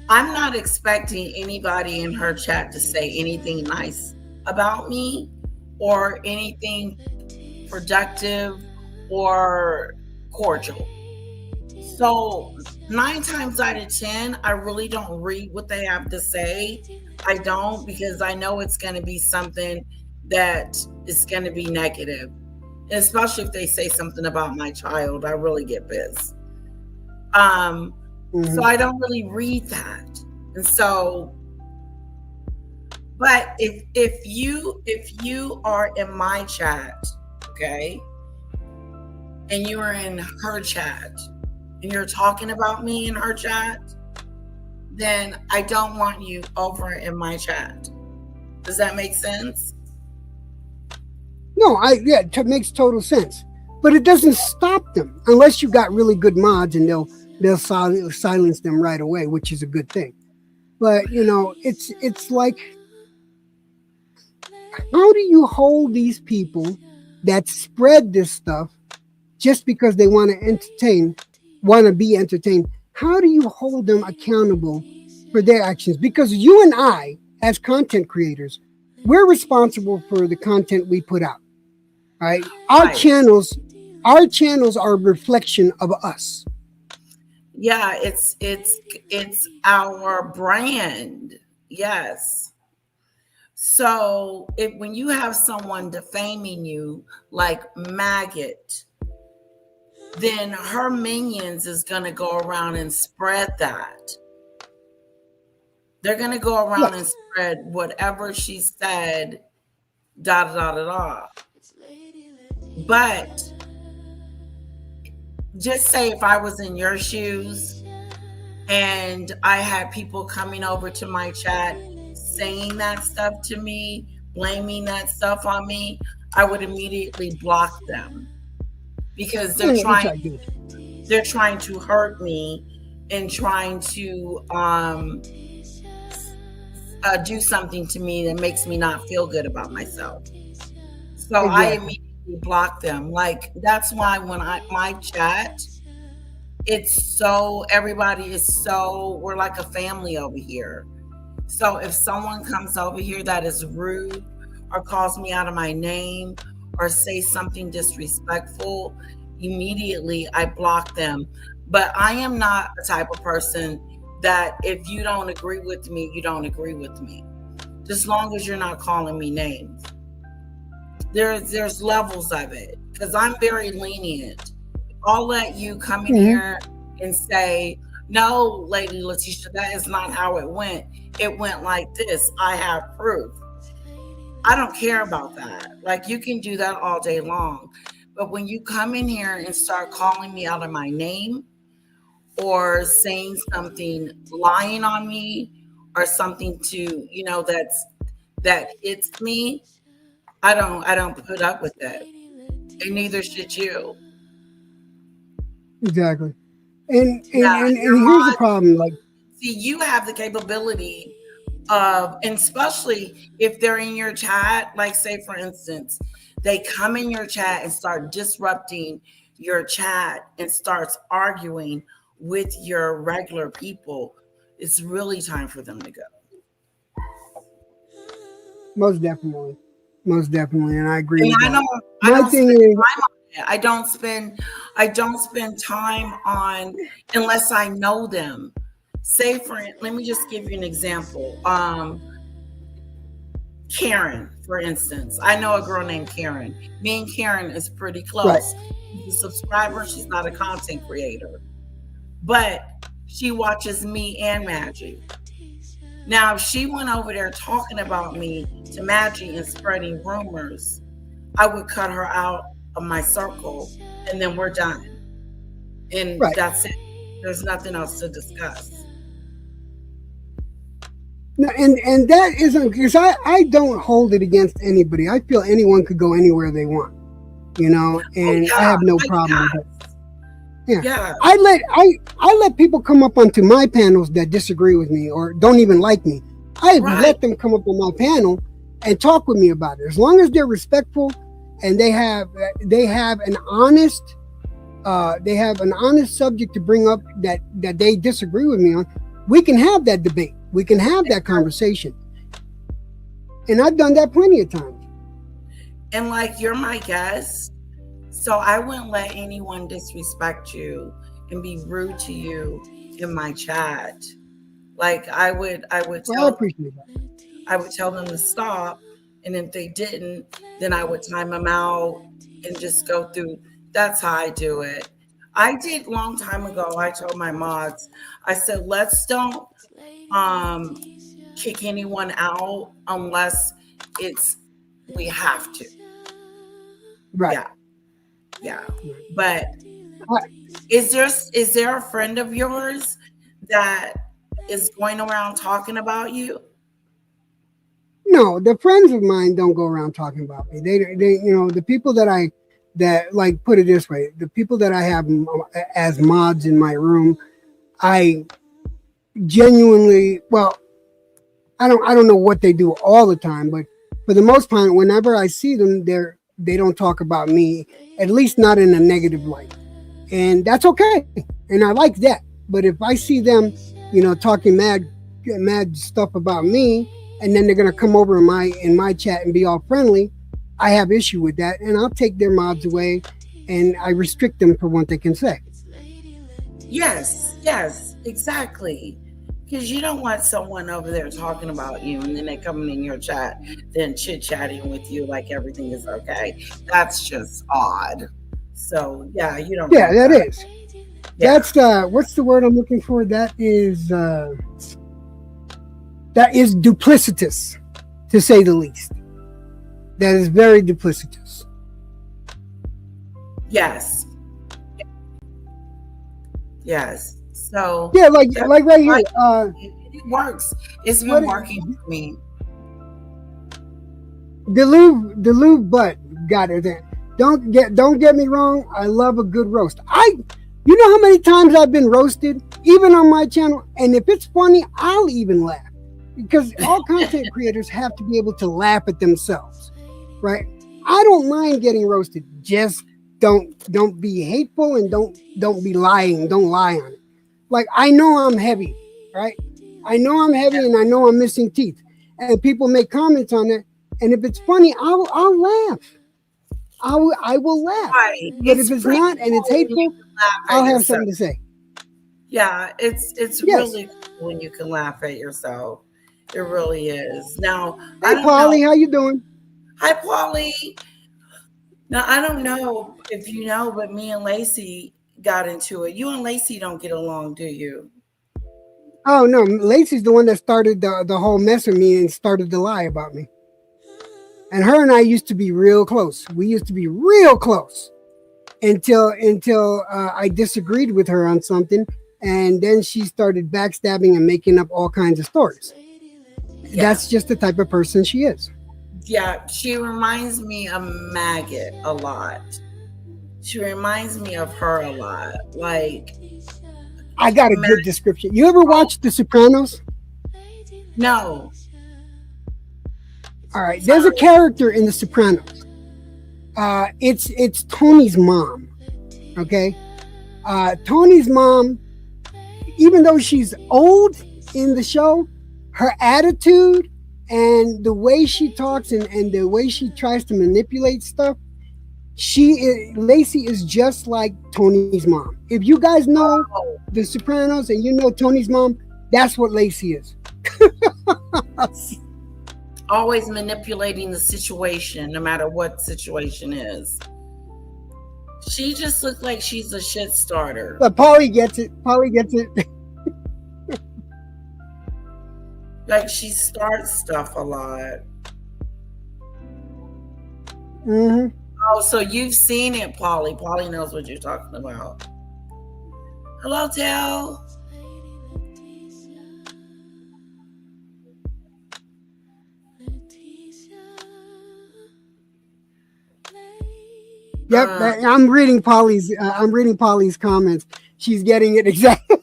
I'm not expecting anybody in her chat to say anything nice about me or anything productive or cordial. So 9 times out of 10, I really don't read what they have to say. I don't, because I know it's going to be something that is going to be negative. And especially if they say something about my child, I really get pissed. So I don't really read that. And so, but if you are in my chat, okay, and you are in her chat and you're talking about me in her chat, then I don't want you over in my chat. Does that make sense? No, it makes total sense. But it doesn't stop them unless you got really good mods, and they'll silence them right away, which is a good thing. But it's like, how do you hold these people that spread this stuff just because they want to be entertained? How do you hold them accountable for their actions? Because you and I, as content creators, we're responsible for the content we put out. Right? Our channels are a reflection of us. Yeah, it's our brand. Yes. So when you have someone defaming you like Maggot, then her minions is going to go around and spread that. They're going to go around and spread whatever she said, da da da da. But just say if I was in your shoes and I had people coming over to my chat saying that stuff to me, blaming that stuff on me, I would immediately block them, because they're trying to hurt me and trying to do something to me that makes me not feel good about myself. So I immediately block them. Like, that's why when my chat, everybody is we're like a family over here. So if someone comes over here that is rude or calls me out of my name or say something disrespectful, immediately I block them. But I am not the type of person that if you don't agree with me, you don't agree with me. Just as long as you're not calling me names. There's levels of it, because I'm very lenient. I'll let you come in here and say, no, Lady Letitia, that is not how it went. It went like this. I have proof. I don't care about that. Like, you can do that all day long. But when you come in here and start calling me out of my name or saying something, lying on me or something to, that hits me, I don't put up with that. And neither should you. Exactly. And here's the problem. Like, see, you have the capability of, and especially if they're in your chat, like say for instance, they come in your chat and start disrupting your chat and starts arguing with your regular people, it's really time for them to go. Most definitely, and I agree. And I don't spend time on, unless I know them. Say let me just give you an example. Karen, for instance. I know a girl named Karen. Me and Karen is pretty close. Right. She's a subscriber. She's not a content creator. But she watches me and Maggie. Now, if she went over there talking about me to Maggie and spreading rumors, I would cut her out of my circle, and then we're done. And that's it. There's nothing else to discuss. No, and that isn't, because I don't hold it against anybody. I feel anyone could go anywhere they want. you know, and I have no problem with it. Yeah. I let people come up onto my panels that disagree with me or don't even like me. I let them come up on my panel and talk with me about it. As long as they're respectful and they have an honest subject to bring up that they disagree with me on, we can have that debate. We can have that conversation. And I've done that plenty of times. And like, you're my guest, so I wouldn't let anyone disrespect you and be rude to you in my chat. Like, I would I tell appreciate that. I would tell them to stop, and if they didn't, then I would time them out and just go through. That's how I do it. I did long time ago. I told my mods, I said, let's don't kick anyone out unless we have to. Right. Yeah. But is there a friend of yours that is going around talking about you? No, the friends of mine don't go around talking about me. They the people that like, put it this way, the people that I have as mods in my room, I genuinely, well, I don't know what they do all the time, but for the most part, whenever I see them, they don't talk about me, at least not in a negative light. And that's okay. And I like that. But if I see them, talking mad stuff about me, and then they're gonna come over in my chat and be all friendly, I have issue with that, and I'll take their mods away, and I restrict them for what they can say. Yes, exactly. Because you don't want someone over there talking about you and then they coming in your chat, then chit-chatting with you like everything is okay. That's just odd. So yeah, you don't. Yeah, that is. Yeah. That's what's the word I'm looking for? That is duplicitous, to say the least. That is very duplicitous. Yes. So yeah, like right here. It works. It's been working for me. The Louvre butt got it there. Don't get me wrong. I love a good roast. You know how many times I've been roasted, even on my channel, and if it's funny, I'll even laugh, because all content creators have to be able to laugh at themselves, right? I don't mind getting roasted. Just don't be hateful, and don't be lying. Don't lie on it. Like, I know I'm heavy, right? I know I'm heavy, and I know I'm missing teeth, and people make comments on that. And if it's funny, I'll laugh. I will laugh. Right. But if it's not and it's hateful, I'll have something to say. Yeah, it's really cool when you can laugh at yourself. It really is. Now, hey, Polly, how you doing? Hi, Polly. Now, I don't know if you know, but me and Lacey got into it. You and Lacey don't get along, do you? Oh no, Lacey's the one that started the whole mess with me and started to lie about me. And her and I used to be real close. We used to be real close until I disagreed with her on something, and then she started backstabbing and making up all kinds of stories. Yeah. That's just the type of person she is. Yeah, she reminds me of Maggot a lot. She reminds me of her a lot. Like, I got a good description. You ever watch The Sopranos? No. All right, there's a character in The Sopranos. It's Tony's mom. Okay, Tony's mom, even though she's old in the show, her attitude and the way she talks and the way she tries to manipulate stuff, Lacey is just like Tony's mom. If you guys know The Sopranos and you know Tony's mom, that's what Lacey is. Always manipulating the situation, no matter what situation is. She just looks like she's a shit starter. But Polly gets it. Like, she starts stuff a lot. Mm-hmm. Oh, so you've seen it, Polly. Polly knows what you're talking about. Hello, Tel. Yep, I'm reading Polly's comments. She's getting it exactly.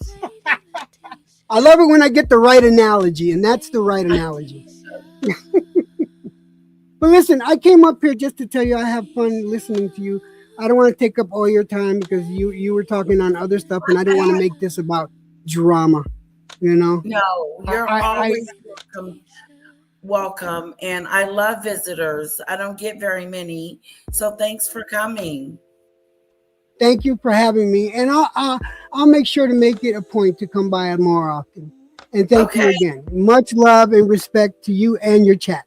I love it when I get the right analogy, and that's the right analogy. But listen, I came up here just to tell you I have fun listening to you. I don't want to take up all your time because you were talking on other stuff, and I don't want to make this about drama. You know? No, you're always welcome. And I love visitors. I don't get very many. So thanks for coming. Thank you for having me. And I'll make sure to make it a point to come by more often. And thank you again. Much love and respect to you and your chat.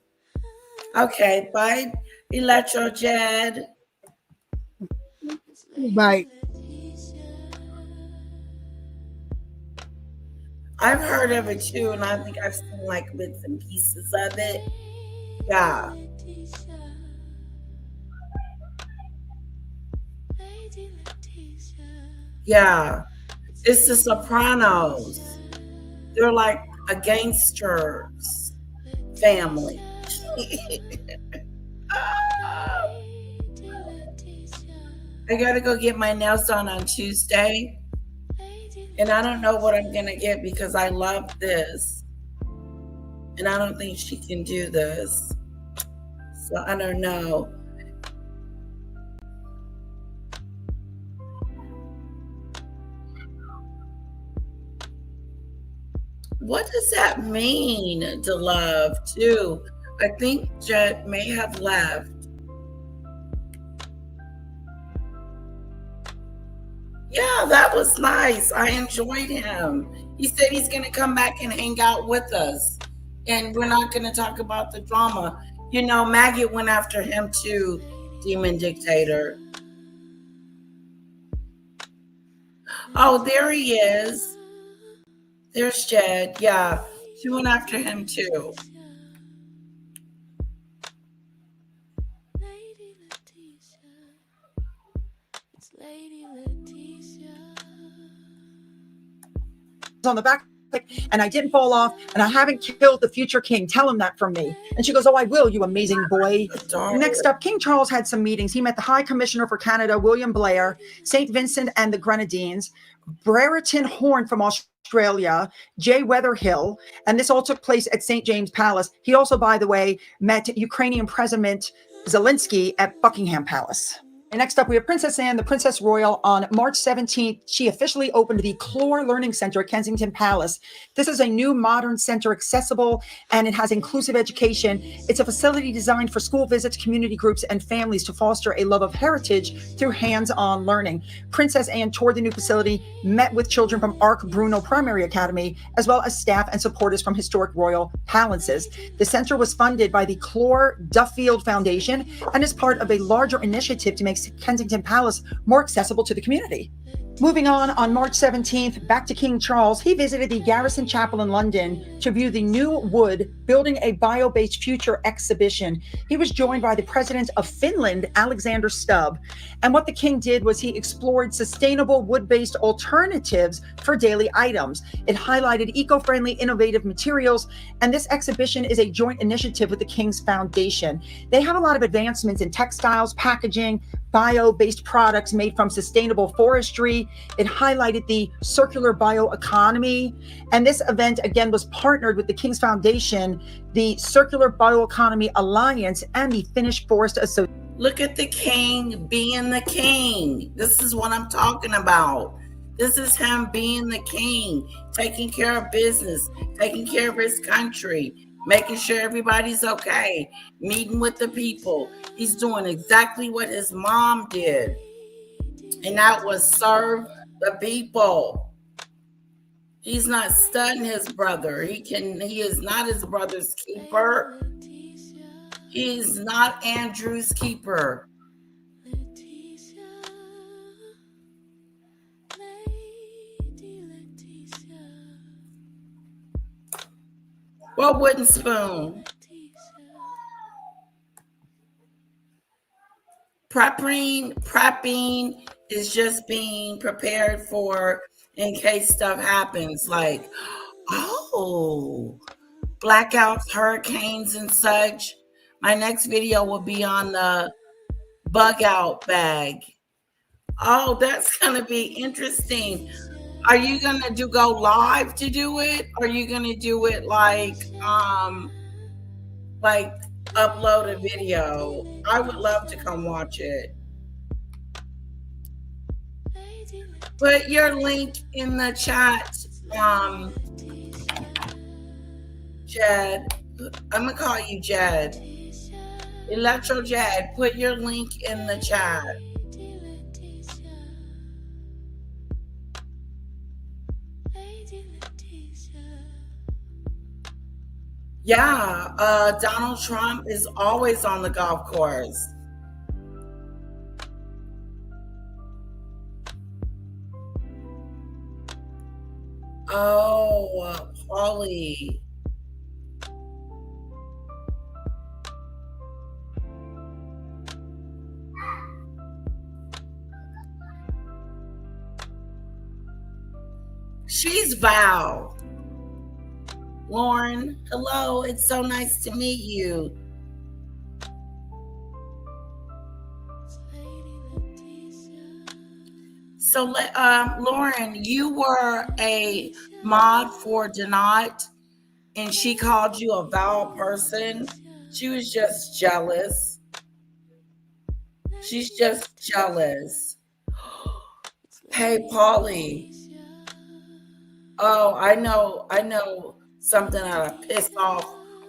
Okay. Bye, Electro Jed. Bye. I've heard of it too, and I think I've seen like bits and pieces of it. Yeah. Yeah. It's the Sopranos. They're like a gangster's family. I gotta go get my nails done on Tuesday. And I don't know what I'm gonna get because I love this. And I don't think she can do this. So I don't know. What does that mean, to love, too? I think Jet may have left. Yeah, that was nice. I enjoyed him. He said he's going to come back and hang out with us. And we're not going to talk about the drama. You know, Maggie went after him too, Demon Dictator. Oh, there he is. There's Jed. Yeah, she went after him too. On the back, and I didn't fall off, and I haven't killed the future king. Tell him that from me. And she goes, oh, I will, you amazing boy. Next up, King Charles had some meetings. He met the High Commissioner for Canada, William Blair, St. Vincent and the Grenadines, Brereton Horn from Australia, Jay Weatherhill, and this all took place at St. James Palace. He also, by the way, met Ukrainian President Zelensky at Buckingham Palace. And next up, we have Princess Anne, the Princess Royal. On March 17th, she officially opened the Clore Learning Center at Kensington Palace. This is a new modern center, accessible, and it has inclusive education. It's a facility designed for school visits, community groups, and families to foster a love of heritage through hands-on learning. Princess Anne toured the new facility, met with children from Arc Bruno Primary Academy, as well as staff and supporters from historic royal palaces. The center was funded by the Clore Duffield Foundation and is part of a larger initiative to make Kensington Palace more accessible to the community. Moving on March 17th, back to King Charles, he visited the Garrison Chapel in London to view the new wood Building a Bio-Based Future exhibition. He was joined by the President of Finland, Alexander Stubb. And what the king did was he explored sustainable wood-based alternatives for daily items. It highlighted eco-friendly, innovative materials, and this exhibition is a joint initiative with the King's Foundation. They have a lot of advancements in textiles, packaging, bio-based products made from sustainable forestry. It highlighted the circular bioeconomy. And this event, again, was partnered with the King's Foundation, the Circular Bioeconomy Alliance, and the Finnish Forest Association. Look at the king being the king. This is what I'm talking about. This is him being the king, taking care of business, taking care of his country, making sure everybody's okay, meeting with the people. He's doing exactly what his mom did, and that was serve the people. He's not studying his brother. He is not his brother's keeper. He is not Andrew's keeper. Well, wooden spoon. Prepping is just being prepared for in case stuff happens, like, oh, blackouts, hurricanes, and such. My next video will be on the bug out bag. Oh, that's gonna be interesting. Are you gonna go live to do it? Or are you gonna do it like upload a video? I would love to come watch it. Put your link in the chat, Jed. I'm gonna call you Jed. Electro Jed, put your link in the chat. Yeah, Donald Trump is always on the golf course. Oh, Polly. She's Val. Lauren, hello. It's so nice to meet you. So, Lauren, you were a mod for Denot, and she called you a Val person. She was just jealous. She's just jealous. Hey, Polly. Oh, I know something that'll piss off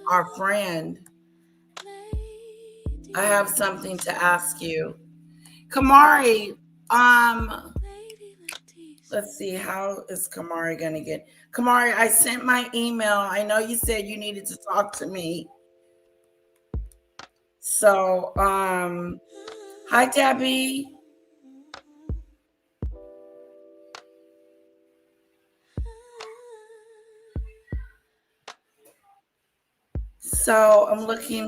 our friend. I have something to ask you. Kamari, let's see, how is Kamari gonna get? Kamari, I sent my email. I know you said you needed to talk to me. So, hi, Debbie. So I'm looking.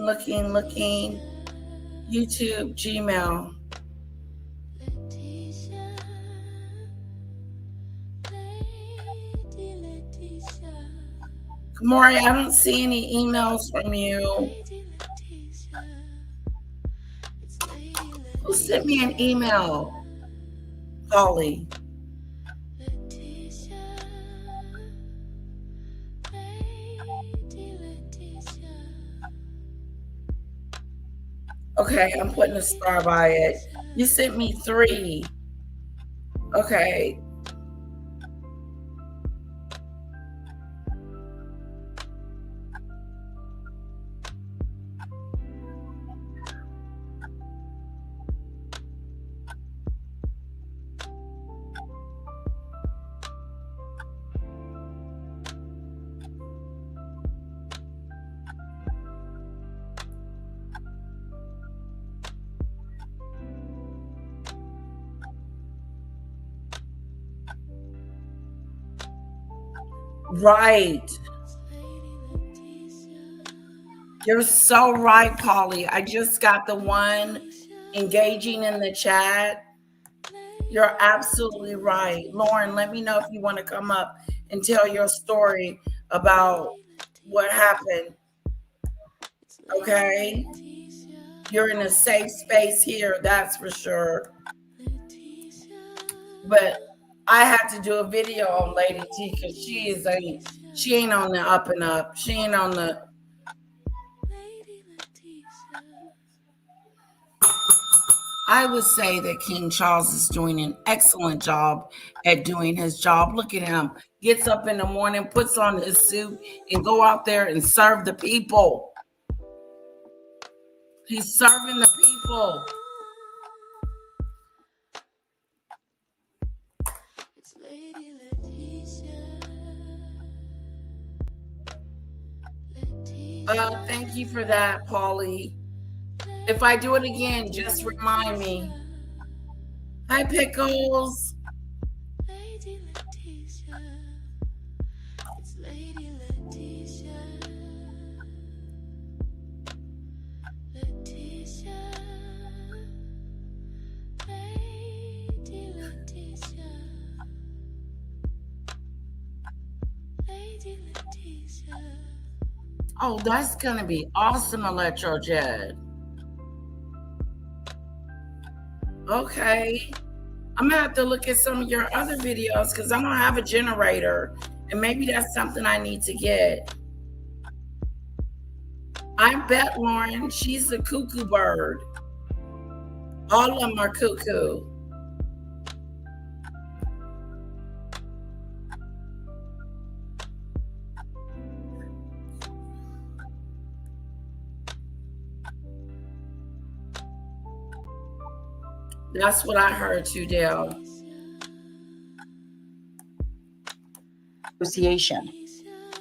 YouTube, Gmail. Kamari, I don't see any emails from you. Who sent me an email? Polly. Okay, I'm putting a star by it. You sent me 3. Okay. Right. You're so right, Polly. I just got the one engaging in the chat. You're absolutely right. Lauren, let me know if you want to come up and tell your story about what happened. Okay? You're in a safe space here, that's for sure. But I have to do a video on Lady T because she ain't on the up and up. She ain't on the. I would say that King Charles is doing an excellent job at doing his job. Look at him. Gets up in the morning, puts on his suit, and go out there and serve the people. He's serving the people. Thank you for that, Polly. If I do it again, just remind me. Hi, Pickles. Oh, that's going to be awesome, Electro Jed. Okay. I'm gonna have to look at some of your other videos because I don't have a generator, and maybe that's something I need to get. I bet Lauren, she's a cuckoo bird. All of them are cuckoo. That's what I heard too, Dale. Association.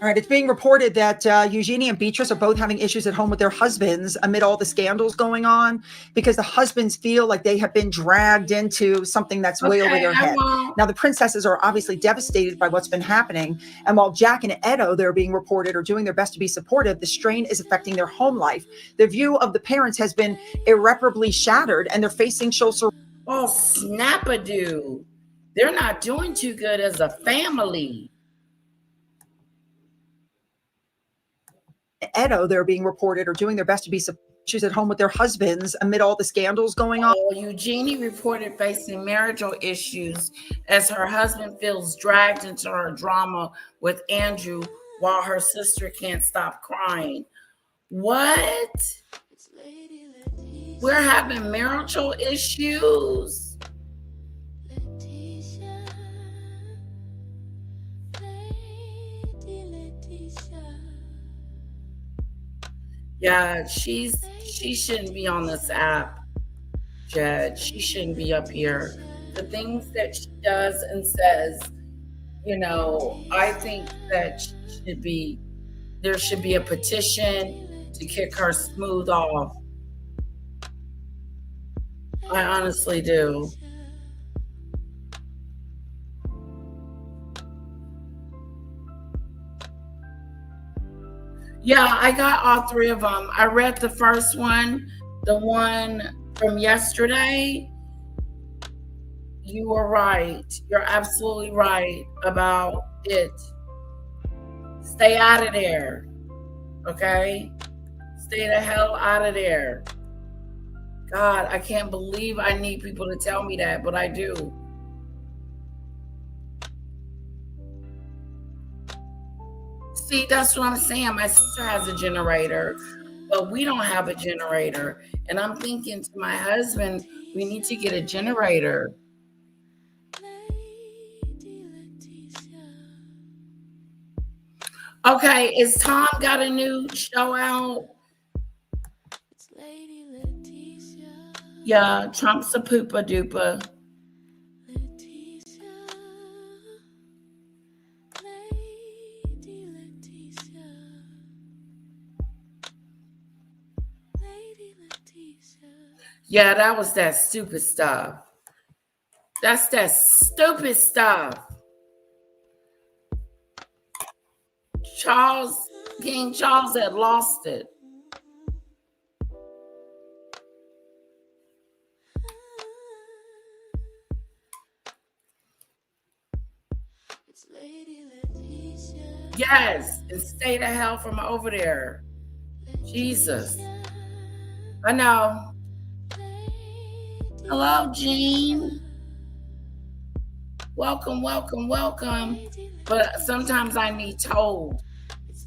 All right, it's being reported that Eugenie and Beatrice are both having issues at home with their husbands amid all the scandals going on because the husbands feel like they have been dragged into something that's way over their head. Now, the princesses are obviously devastated by what's been happening. And while Jack and Edo, they're being reported, are doing their best to be supportive, the strain is affecting their home life. The view of the parents has been irreparably shattered, and they're facing social. Oh, snap-a-doo. They're not doing too good as a family. Edo, they're being reported, are doing their best to be issues at home with their husbands amid all the scandals going on. Eugenie reported facing marital issues as her husband feels dragged into her drama with Andrew while her sister can't stop crying. What? We're having marital issues. Yeah, she shouldn't be on this app, Jed. She shouldn't be up here. The things that she does and says, I think that there should be a petition to kick her smooth off. I honestly do. Yeah, I got all three of them. I read the first one, the one from yesterday. You were right. You're absolutely right about it. Stay out of there. Okay? Stay the hell out of there. God, I can't believe I need people to tell me that, but I do. See, that's what I'm saying. My sister has a generator, but we don't have a generator. And I'm thinking to my husband, we need to get a generator. Okay, is Tom got a new show out? Yeah, Trump's a poopa doopa. Yeah, that was that stupid stuff. That's that stupid stuff. King Charles had lost it. Yes, and stay the hell from over there. Jesus. I know. Hello, Jean. Welcome, welcome, welcome. But sometimes I need told.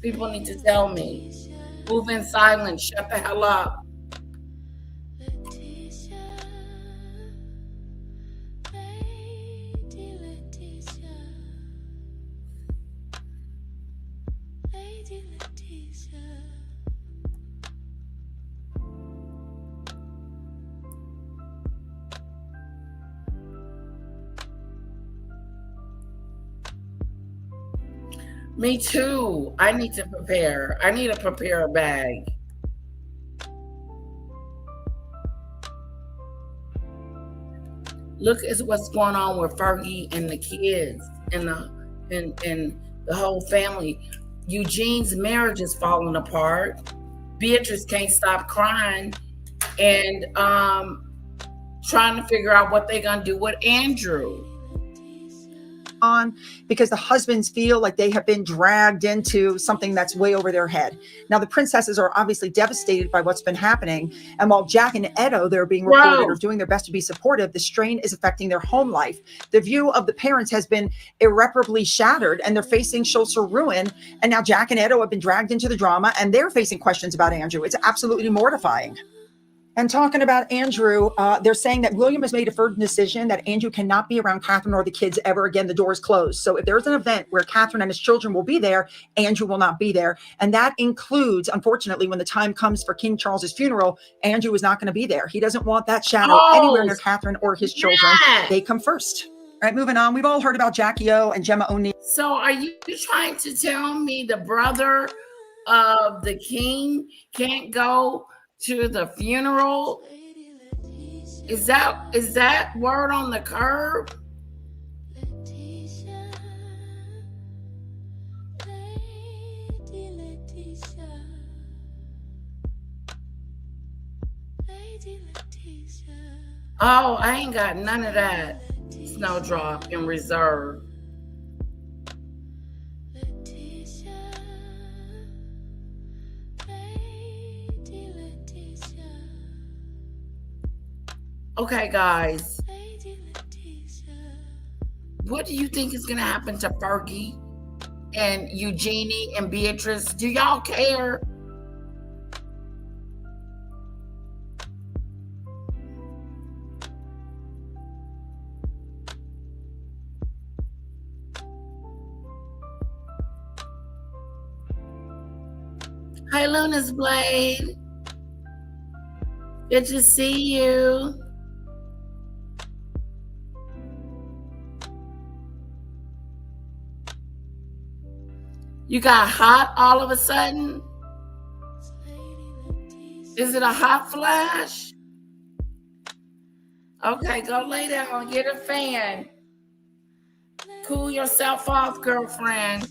People need to tell me. Move in silence. Shut the hell up. Me too. I need to prepare. I need to prepare a bag. Look at what's going on with Fergie and the kids and the whole family. Eugene's marriage is falling apart. Beatrice can't stop crying and trying to figure out what they're gonna do with Andrew. on, because the husbands feel like they have been dragged into something that's way over their head. Now, the princesses are obviously devastated by what's been happening. And while Jack and Edo, they're being reported, are doing their best to be supportive, the strain is affecting their home life. The view of the parents has been irreparably shattered, and they're facing social ruin. And now Jack and Edo have been dragged into the drama, and they're facing questions about Andrew. It's absolutely mortifying. And talking about Andrew, they're saying that William has made a firm decision that Andrew cannot be around Catherine or the kids ever again. The door is closed. So if there's an event where Catherine and his children will be there, Andrew will not be there. And that includes, unfortunately, when the time comes for King Charles's funeral, Andrew is not going to be there. He doesn't want that shadow anywhere near Catherine or his children. They come first. All right, moving on. We've all heard about Jackie O and Gemma O'Neill. So are you trying to tell me the brother of the king can't go to the funeral? Is that word on the curb? Oh, I ain't got none of that. Snowdrop in reserve. Okay, guys. What do you think is going to happen to Fergie and Eugenie and Beatrice? Do y'all care? Hi, Luna's Blade. Good to see you. You got hot all of a sudden? Is it a hot flash? Okay, go lay down, get a fan. Cool yourself off, girlfriend.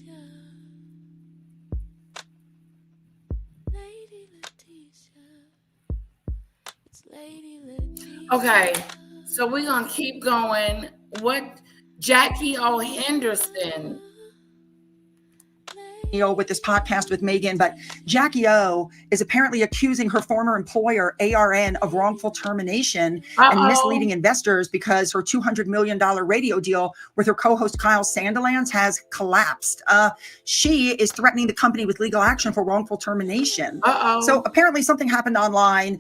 Okay, so we're gonna keep going. What Jackie O. Henderson with this podcast with Meghan, but Jackie O is apparently accusing her former employer, ARN, of wrongful termination and misleading investors because her $200 million radio deal with her co-host Kyle Sandilands has collapsed. She is threatening the company with legal action for wrongful termination. So apparently something happened online,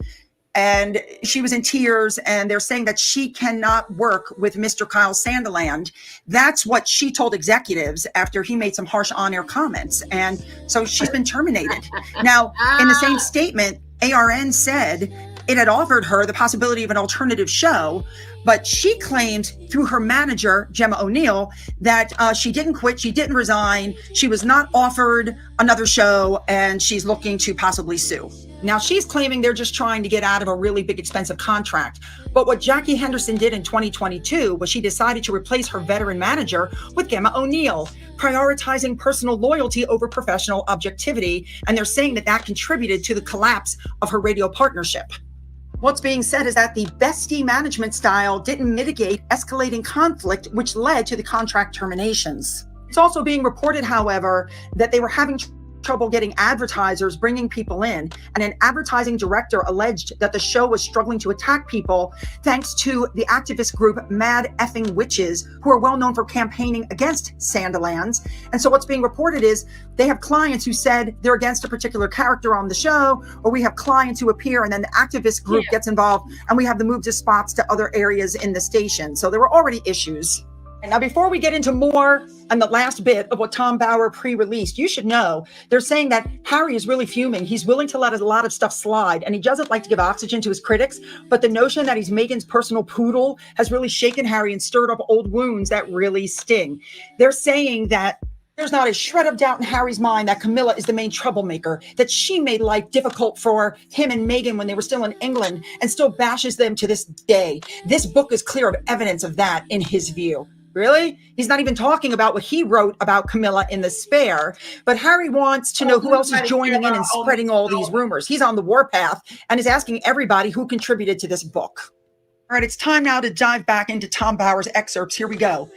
and she was in tears, and they're saying that she cannot work with Mr. Kyle Sandiland. That's what she told executives after he made some harsh on-air comments. And so she's been terminated. Now, in the same statement, ARN said it had offered her the possibility of an alternative show, but she claimed through her manager, Gemma O'Neill, that she didn't quit, she didn't resign, she was not offered another show, and she's looking to possibly sue. Now, she's claiming they're just trying to get out of a really big, expensive contract. But what Jackie Henderson did in 2022 was she decided to replace her veteran manager with Gemma O'Neill, prioritizing personal loyalty over professional objectivity. And they're saying that that contributed to the collapse of her radio partnership. What's being said is that the bestie management style didn't mitigate escalating conflict, which led to the contract terminations. It's also being reported, however, that they were having trouble getting advertisers bringing people in, and an advertising director alleged that the show was struggling to attack people thanks to the activist group Mad Effing Witches, who are well known for campaigning against Sandilands. And so what's being reported is they have clients who said they're against a particular character on the show, or we have clients who appear and then the activist group gets involved, and we have to move to spots to other areas in the station. So there were already issues. Now, before we get into more and the last bit of what Tom Bauer pre-released, you should know they're saying that Harry is really fuming. He's willing to let a lot of stuff slide, and he doesn't like to give oxygen to his critics. But the notion that he's Meghan's personal poodle has really shaken Harry and stirred up old wounds that really sting. They're saying that there's not a shred of doubt in Harry's mind that Camilla is the main troublemaker, that she made life difficult for him and Meghan when they were still in England and still bashes them to this day. This book is clear of evidence of that in his view. Really? He's not even talking about what he wrote about Camilla in The Spare. But Harry wants to know who else is joining in and spreading all these rumors. He's on the warpath and is asking everybody who contributed to this book. All right, it's time now to dive back into Tom Bauer's excerpts. Here we go.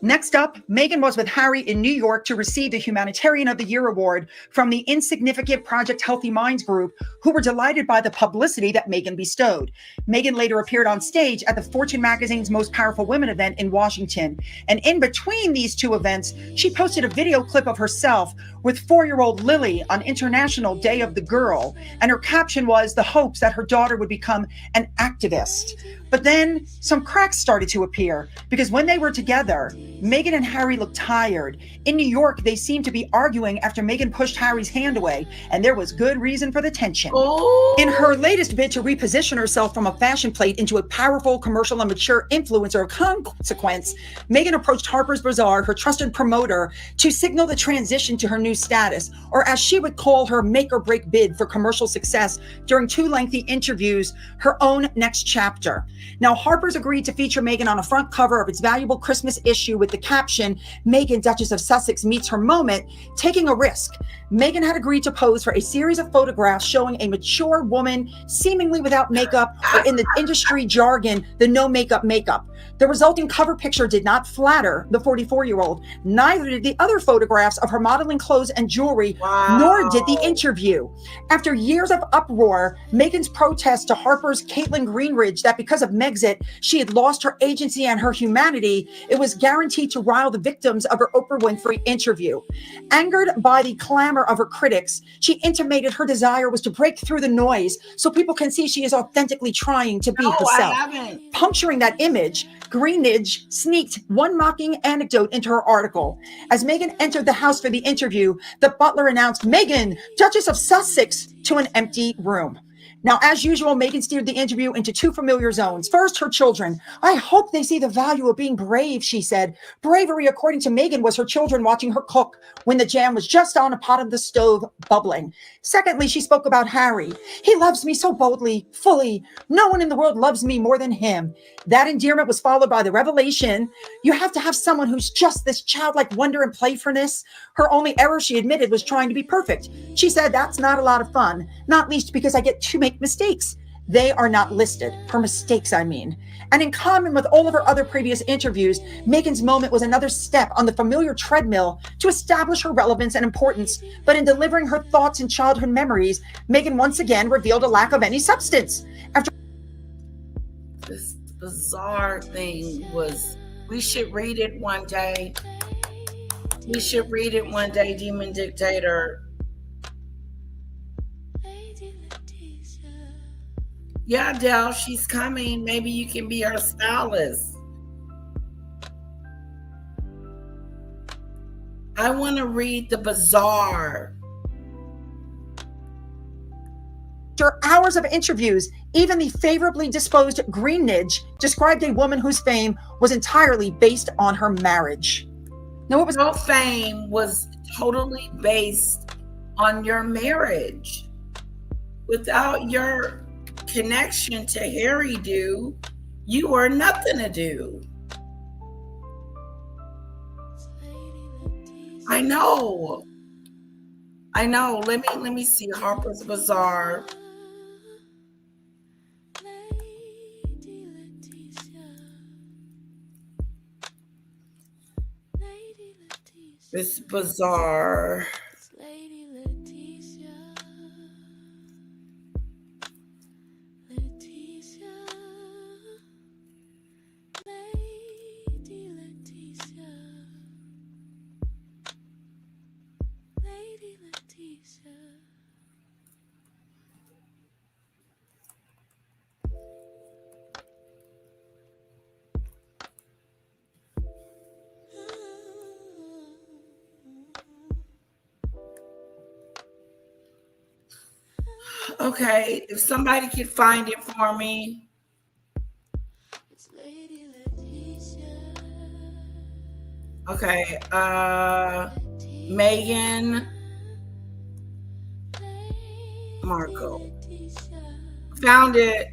Next up, Meghan was with Harry in New York to receive the Humanitarian of the Year award from the insignificant Project Healthy Minds group, who were delighted by the publicity that Meghan bestowed. Meghan later appeared on stage at the Fortune magazine's Most Powerful Women event in Washington. And in between these two events, she posted a video clip of herself with 4-year-old Lily on International Day of the Girl. And her caption was the hopes that her daughter would become an activist. But then some cracks started to appear, because when they were together, Meghan and Harry looked tired. In New York, they seemed to be arguing after Meghan pushed Harry's hand away, and there was good reason for the tension. Oh. In her latest bid to reposition herself from a fashion plate into a powerful commercial and mature influencer of consequence, Meghan approached Harper's Bazaar, her trusted promoter, to signal the transition to her new status, or as she would call her make or break bid for commercial success during 2 lengthy interviews, her own next chapter. Now, Harper's agreed to feature Meghan on a front cover of its valuable Christmas issue with the caption, "Meghan, Duchess of Sussex meets her moment," taking a risk. Meghan had agreed to pose for a series of photographs showing a mature woman, seemingly without makeup, or in the industry jargon, the no makeup makeup. The resulting cover picture did not flatter the 44-year-old. Neither did the other photographs of her modeling clothes and jewelry, nor did the interview. After years of uproar, Meghan's protest to Harper's Caitlin Greenridge that because of Megxit, she had lost her agency and her humanity, it was guaranteed to rile the victims of her Oprah Winfrey interview. Angered by the clamor of her critics, she intimated her desire was to break through the noise so people can see she is authentically trying to be herself. I haven't. Puncturing that image, Greenidge sneaked one mocking anecdote into her article. As Meghan entered the house for the interview, the butler announced, "Meghan, Duchess of Sussex," to an empty room. Now, as usual, Meghan steered the interview into 2 familiar zones. First, her children. "I hope they see the value of being brave," she said. Bravery, according to Meghan, was her children watching her cook when the jam was just on a pot of the stove bubbling. Secondly, she spoke about Harry. "He loves me so boldly, fully. No one in the world loves me more than him." That endearment was followed by the revelation, "You have to have someone who's just this childlike wonder and playfulness." Her only error, she admitted, was trying to be perfect. She said, "That's not a lot of fun, not least because I get to make mistakes. They are not listed. Her mistakes, I mean." And in common with all of her other previous interviews, Meghan's moment was another step on the familiar treadmill to establish her relevance and importance. But in delivering her thoughts and childhood memories, Meghan once again revealed a lack of any substance. After This bizarre thing was, we should read it one day. We should read it one day, Demon Dictator. Yeah, Del, she's coming. Maybe you can be her stylist. I want to read the bazaar. After hours of interviews, even the favorably disposed Greenidge described a woman whose fame was entirely based on her marriage. Now, it was Your fame was totally based on your marriage. Without your connection to Harry you were nothing to do. I know. Let me see Harper's Bazaar. This bazaar. Okay, if somebody could find it for me. Okay, Meghan Markle. Found it.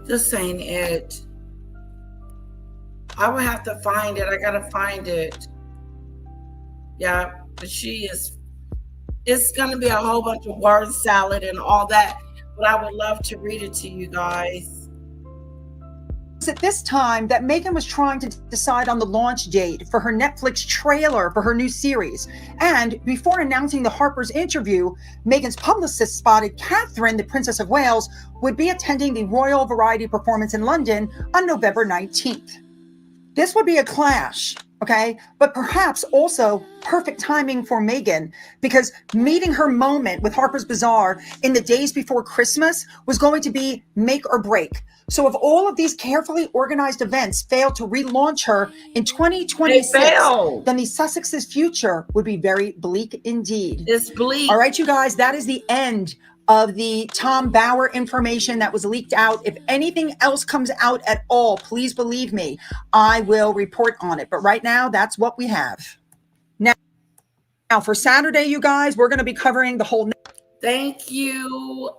This ain't it. I would have to find it. I gotta find it. Yeah, but she is. It's gonna be a whole bunch of word salad and all that. But I would love to read it to you guys. At this time that Meghan was trying to decide on the launch date for her Netflix trailer for her new series. And before announcing the Harper's interview, Meghan's publicist spotted Catherine, the Princess of Wales, would be attending the Royal Variety performance in London on November 19th. This would be a clash, okay? But perhaps also perfect timing for Meghan, because meeting her moment with Harper's Bazaar in the days before Christmas was going to be make or break. So if all of these carefully organized events fail to relaunch her in 2026, then the Sussex's future would be very bleak indeed. It's bleak. All right, you guys, that is the end of the Tom Bower information that was leaked out. If anything else comes out at all, please believe me, I will report on it. But right now, that's what we have. Now for Saturday, you guys, we're going to be covering the whole. Thank you.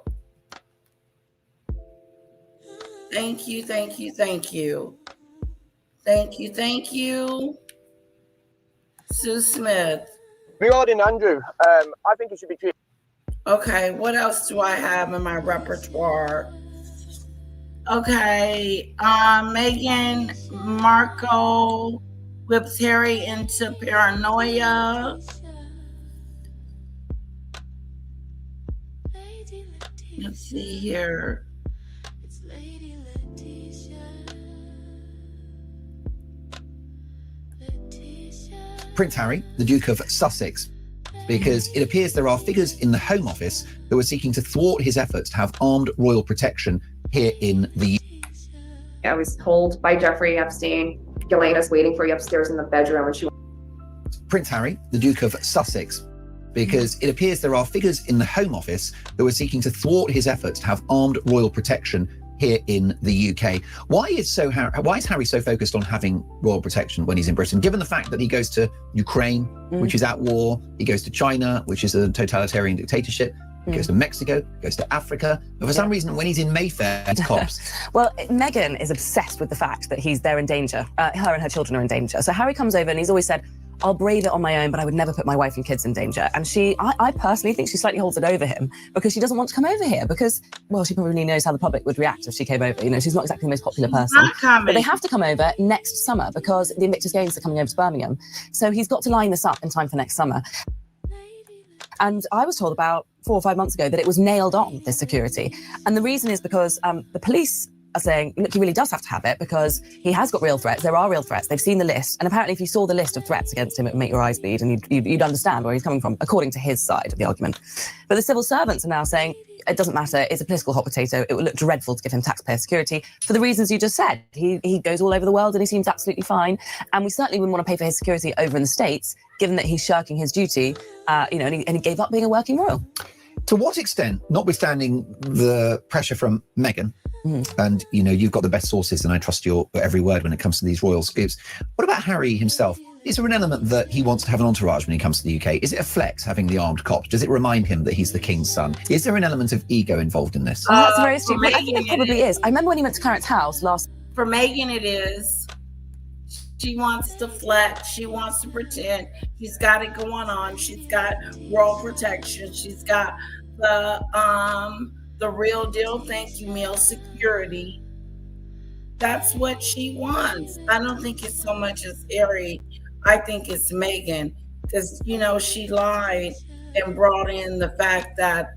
Thank you, thank you, thank you. Thank you, thank you. Sue Smith. Regarding Andrew, I think he should be treated. Okay, what else do I have in my repertoire? Okay, Meghan Markle whips Harry into paranoia. Let's see here. Prince Harry, the Duke of Sussex, because it appears there are figures in the Home Office who are seeking to thwart his efforts to have armed royal protection here in the UK. I was told by Jeffrey Epstein, Yelena's waiting for you upstairs in the bedroom, and she. Prince Harry, the Duke of Sussex, because it appears there are figures in the Home Office who are seeking to thwart his efforts to have armed royal protection here in the UK. Why is Harry so focused on having royal protection when he's in Britain, given the fact that he goes to Ukraine, which is at war, he goes to China, which is a totalitarian dictatorship, he goes to Mexico, goes to Africa, but for some reason when he's in Mayfair, it's cops. Well, Meghan is obsessed with the fact that they're in danger. Her and her children are in danger. So Harry comes over and he's always said, I'll brave it on my own, but I would never put my wife and kids in danger. And I personally think she slightly holds it over him because she doesn't want to come over here because, well, she probably knows how the public would react if she came over. You know, she's not exactly the most popular person. But they have to come over next summer because the Invictus Games are coming over to Birmingham. So he's got to line this up in time for next summer. And I was told about 4 or 5 months ago that it was nailed on, this security. And the reason is because the police are saying, look, he really does have to have it because he has got real threats. There are real threats. They've seen the list. And apparently if you saw the list of threats against him, it would make your eyes bleed and you'd understand where he's coming from, according to his side of the argument. But the civil servants are now saying, it doesn't matter. It's a political hot potato. It would look dreadful to give him taxpayer security for the reasons you just said. He goes all over the world and he seems absolutely fine. And we certainly wouldn't want to pay for his security over in the States, given that he's shirking his duty, and he gave up being a working royal. To what extent, notwithstanding the pressure from Meghan, and you've got the best sources and I trust your every word when it comes to these royal scoops, what about Harry himself? Is there an element that he wants to have an entourage when he comes to the UK? Is it a flex having the armed cops? Does it remind him that he's the king's son? Is there an element of ego involved in this? That's very astute. I think it probably is. I remember when he went to Claret's house last. For Meghan, it is. She wants to flex. She wants to pretend. She's got it going on. She's got royal protection. She's got the real deal, thank you, meal security. That's what she wants. I don't think it's so much as Harry. I think it's Meghan because, she lied and brought in the fact that,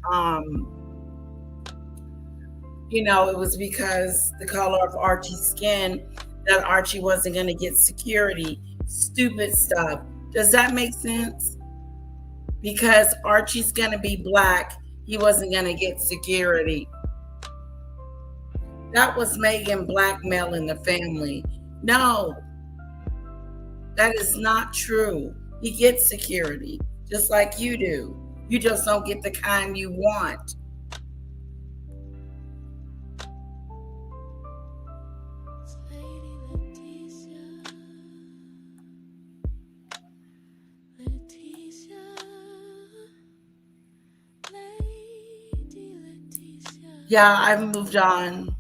it was because the color of Archie's skin that Archie wasn't going to get security. Stupid stuff. Does that make sense? Because Archie's going to be black, he wasn't going to get security. That was Meghan blackmailing the family. No, that is not true. He gets security, just like you do. You just don't get the kind you want. Yeah, I've moved on.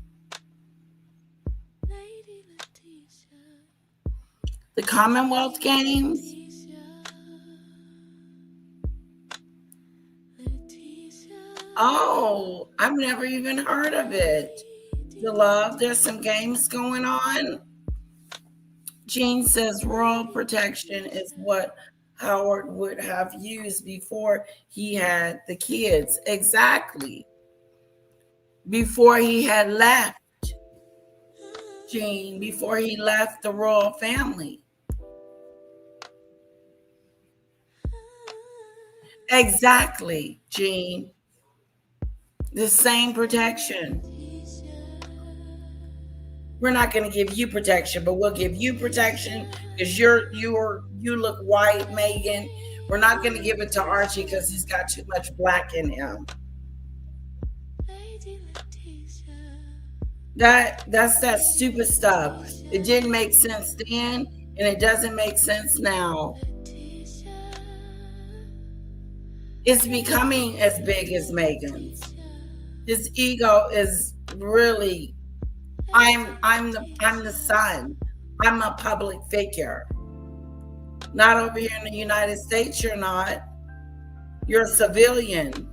The Commonwealth Games. Oh, I've never even heard of it. The love, there's some games going on. Jean says royal protection is what Howard would have used before he had the kids. Exactly. Before he had left, Jean, before he left the royal family. Exactly, Jean. The same protection. We're not going to give you protection, but we'll give you protection because you look white, Meghan. We're not going to give it to Archie because he's got too much black in him. That's that stupid stuff. It didn't make sense then, and it doesn't make sense now. It's becoming as big as Meghan's. His ego is really. I'm the son. I'm a public figure. Not over here in the United States, you're not. You're a civilian.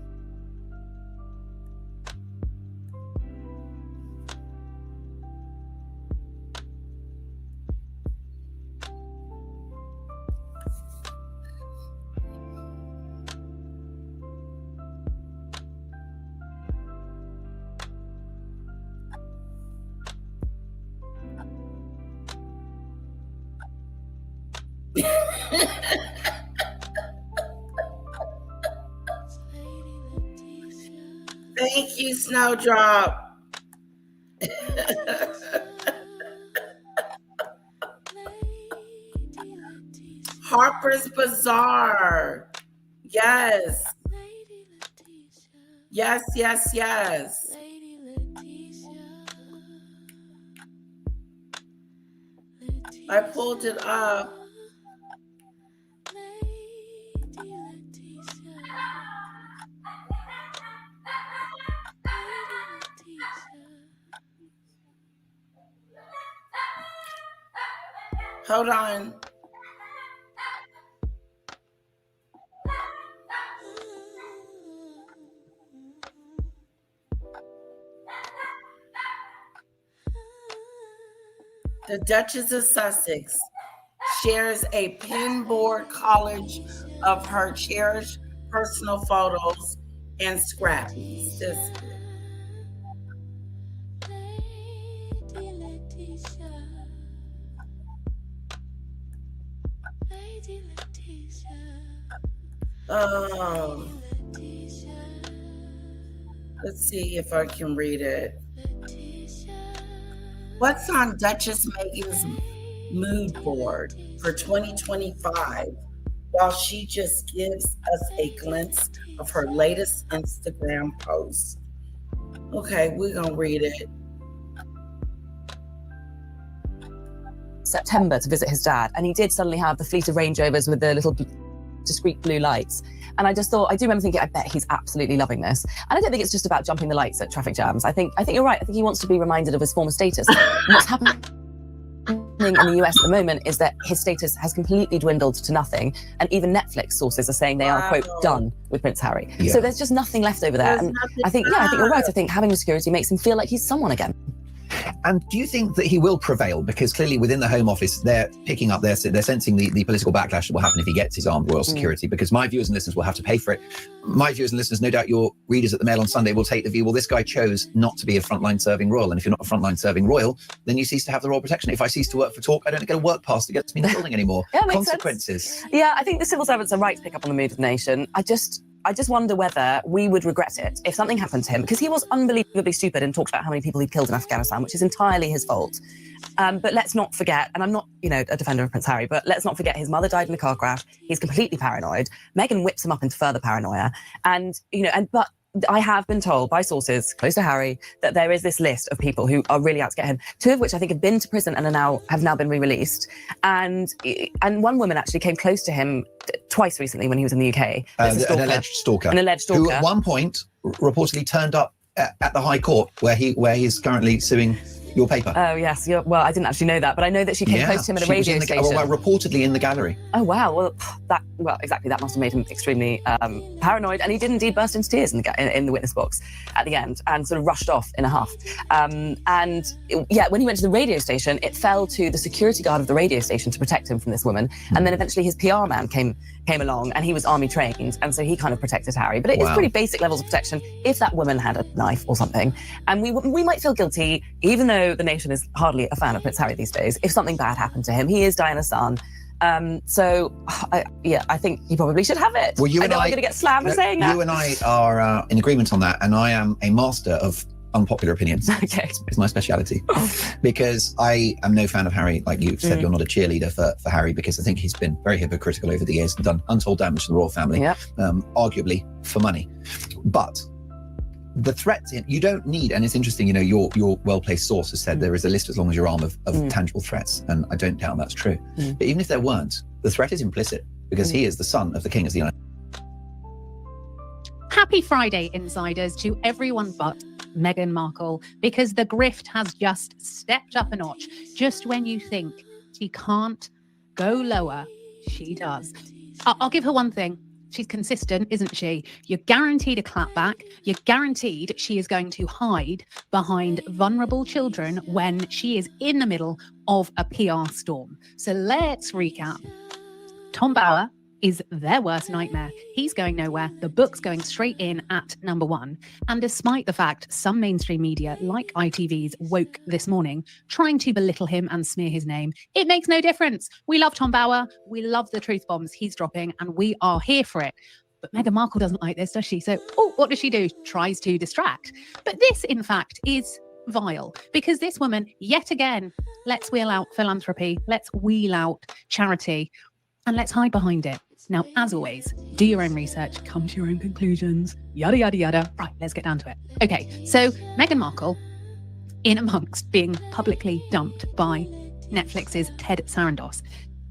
Thank you, Snowdrop. Harper's Bazaar. Yes. Yes, yes, yes. I pulled it up. Hold on. The Duchess of Sussex shares a pinboard collage of her cherished personal photos and scraps. Let's see if I can read it. What's on Duchess Meghan's mood board for 2025 while she just gives us a glimpse of her latest Instagram post? Okay, we're going to read it. September to visit his dad, and he did suddenly have the fleet of Range Rovers with the little discreet blue lights. And I just thought, I do remember thinking, I bet he's absolutely loving this. And I don't think it's just about jumping the lights at traffic jams. I think you're right. I think he wants to be reminded of his former status. What's happening in the US at the moment is that his status has completely dwindled to nothing. And even Netflix sources are saying they are, quote, done with Prince Harry. Yeah. So there's just nothing left over there. And I think you're right. I think having the security makes him feel like he's someone again. And do you think that he will prevail? Because clearly within the Home Office, they're picking up, they're sensing the political backlash that will happen if he gets his armed royal security, because my viewers and listeners will have to pay for it. My viewers and listeners, no doubt your readers at the Mail on Sunday will take the view, well, this guy chose not to be a frontline serving royal. And if you're not a frontline serving royal, then you cease to have the royal protection. If I cease to work for Talk, I don't get a work pass that gets me in the building anymore. Yeah, consequences. Sense. Yeah, I think the civil servants are right to pick up on the mood of the nation. I just wonder whether we would regret it if something happened to him, because he was unbelievably stupid and talked about how many people he'd killed in Afghanistan, which is entirely his fault. But let's not forget, and I'm not, a defender of Prince Harry, but let's not forget his mother died in a car crash. He's completely paranoid. Meghan whips him up into further paranoia. But I have been told by sources close to Harry that there is this list of people who are really out to get him, two of which I think have been to prison and have now been re-released. And one woman actually came close to him twice recently when he was in the UK. An alleged stalker. An alleged stalker. Who at one point reportedly turned up at the High Court where he is currently suing your paper. Oh, yes. Well, I didn't actually know that, but I know that she came close to him at a she was radio in the, station. well, reportedly in the gallery. Oh, wow. Well, exactly. That must have made him extremely paranoid. And he did indeed burst into tears in the witness box at the end and sort of rushed off in a huff. When he went to the radio station, it fell to the security guard of the radio station to protect him from this woman. And then eventually his PR man came along, and he was army trained. And so he kind of protected Harry. But it is pretty basic levels of protection if that woman had a knife or something. And we might feel guilty, even though the nation is hardly a fan of Prince Harry these days, if something bad happened to him. He is Diana's son. I think you probably should have it. Well, I'm going to get slammed for saying that. You and I are in agreement on that, and I am a master of unpopular opinions. Okay. It's my speciality. Because I am no fan of Harry. Like you said, you're not a cheerleader for Harry, because I think he's been very hypocritical over the years and done untold damage to the royal family, arguably for money. But the threats, you don't need, and it's interesting, your well-placed source has said there is a list as long as your arm of tangible threats, and I don't doubt that's true. But even if there weren't, the threat is implicit, because he is the son of the King of the United States. Happy Friday, insiders, to everyone but Meghan Markle, because the grift has just stepped up a notch. Just when you think she can't go lower, she does. I'll give her one thing. She's consistent, isn't she? You're guaranteed a clapback. You're guaranteed she is going to hide behind vulnerable children when she is in the middle of a PR storm. So let's recap. Tom Bower is their worst nightmare. He's going nowhere. The book's going straight in at number 1. And despite the fact some mainstream media, like ITV's Woke this morning, trying to belittle him and smear his name, it makes no difference. We love Tom Bower. We love the truth bombs he's dropping, and we are here for it. But Meghan Markle doesn't like this, does she? So, what does she do? Tries to distract. But this, in fact, is vile, because this woman, yet again, let's wheel out philanthropy, let's wheel out charity, and let's hide behind it. Now, as always, do your own research, come to your own conclusions, yada, yada, yada. Right, let's get down to it. Okay, so Meghan Markle, in amongst being publicly dumped by Netflix's Ted Sarandos,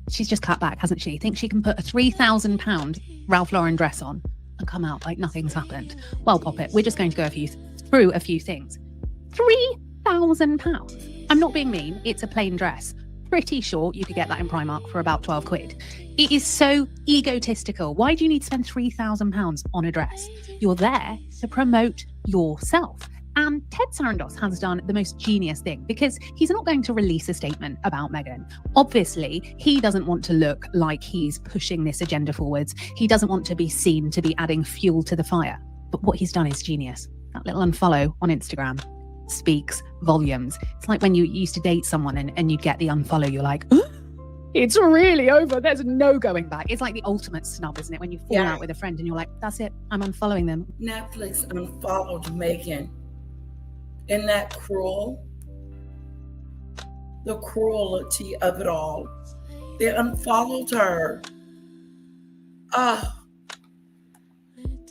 she's just clapped back, hasn't she? Thinks she can put a £3,000 Ralph Lauren dress on and come out like nothing's happened. Well, pop it, we're just going to go through a few things. £3,000. I'm not being mean, it's a plain dress. Pretty sure you could get that in Primark for about 12 quid. It is so egotistical. Why do you need to spend £3,000 on a dress? You're there to promote yourself. And Ted Sarandos has done the most genius thing, because he's not going to release a statement about Meghan. Obviously, he doesn't want to look like he's pushing this agenda forwards. He doesn't want to be seen to be adding fuel to the fire. But what he's done is genius. That little unfollow on Instagram speaks volumes. It's like when you used to date someone and you get the unfollow, you're like, oh, it's really over. There's no going back. It's like the ultimate snub, isn't it? When you fall out with a friend and you're like, that's it, I'm unfollowing them. Netflix unfollowed Meghan. Isn't that cruel? The cruelty of it all. They unfollowed her.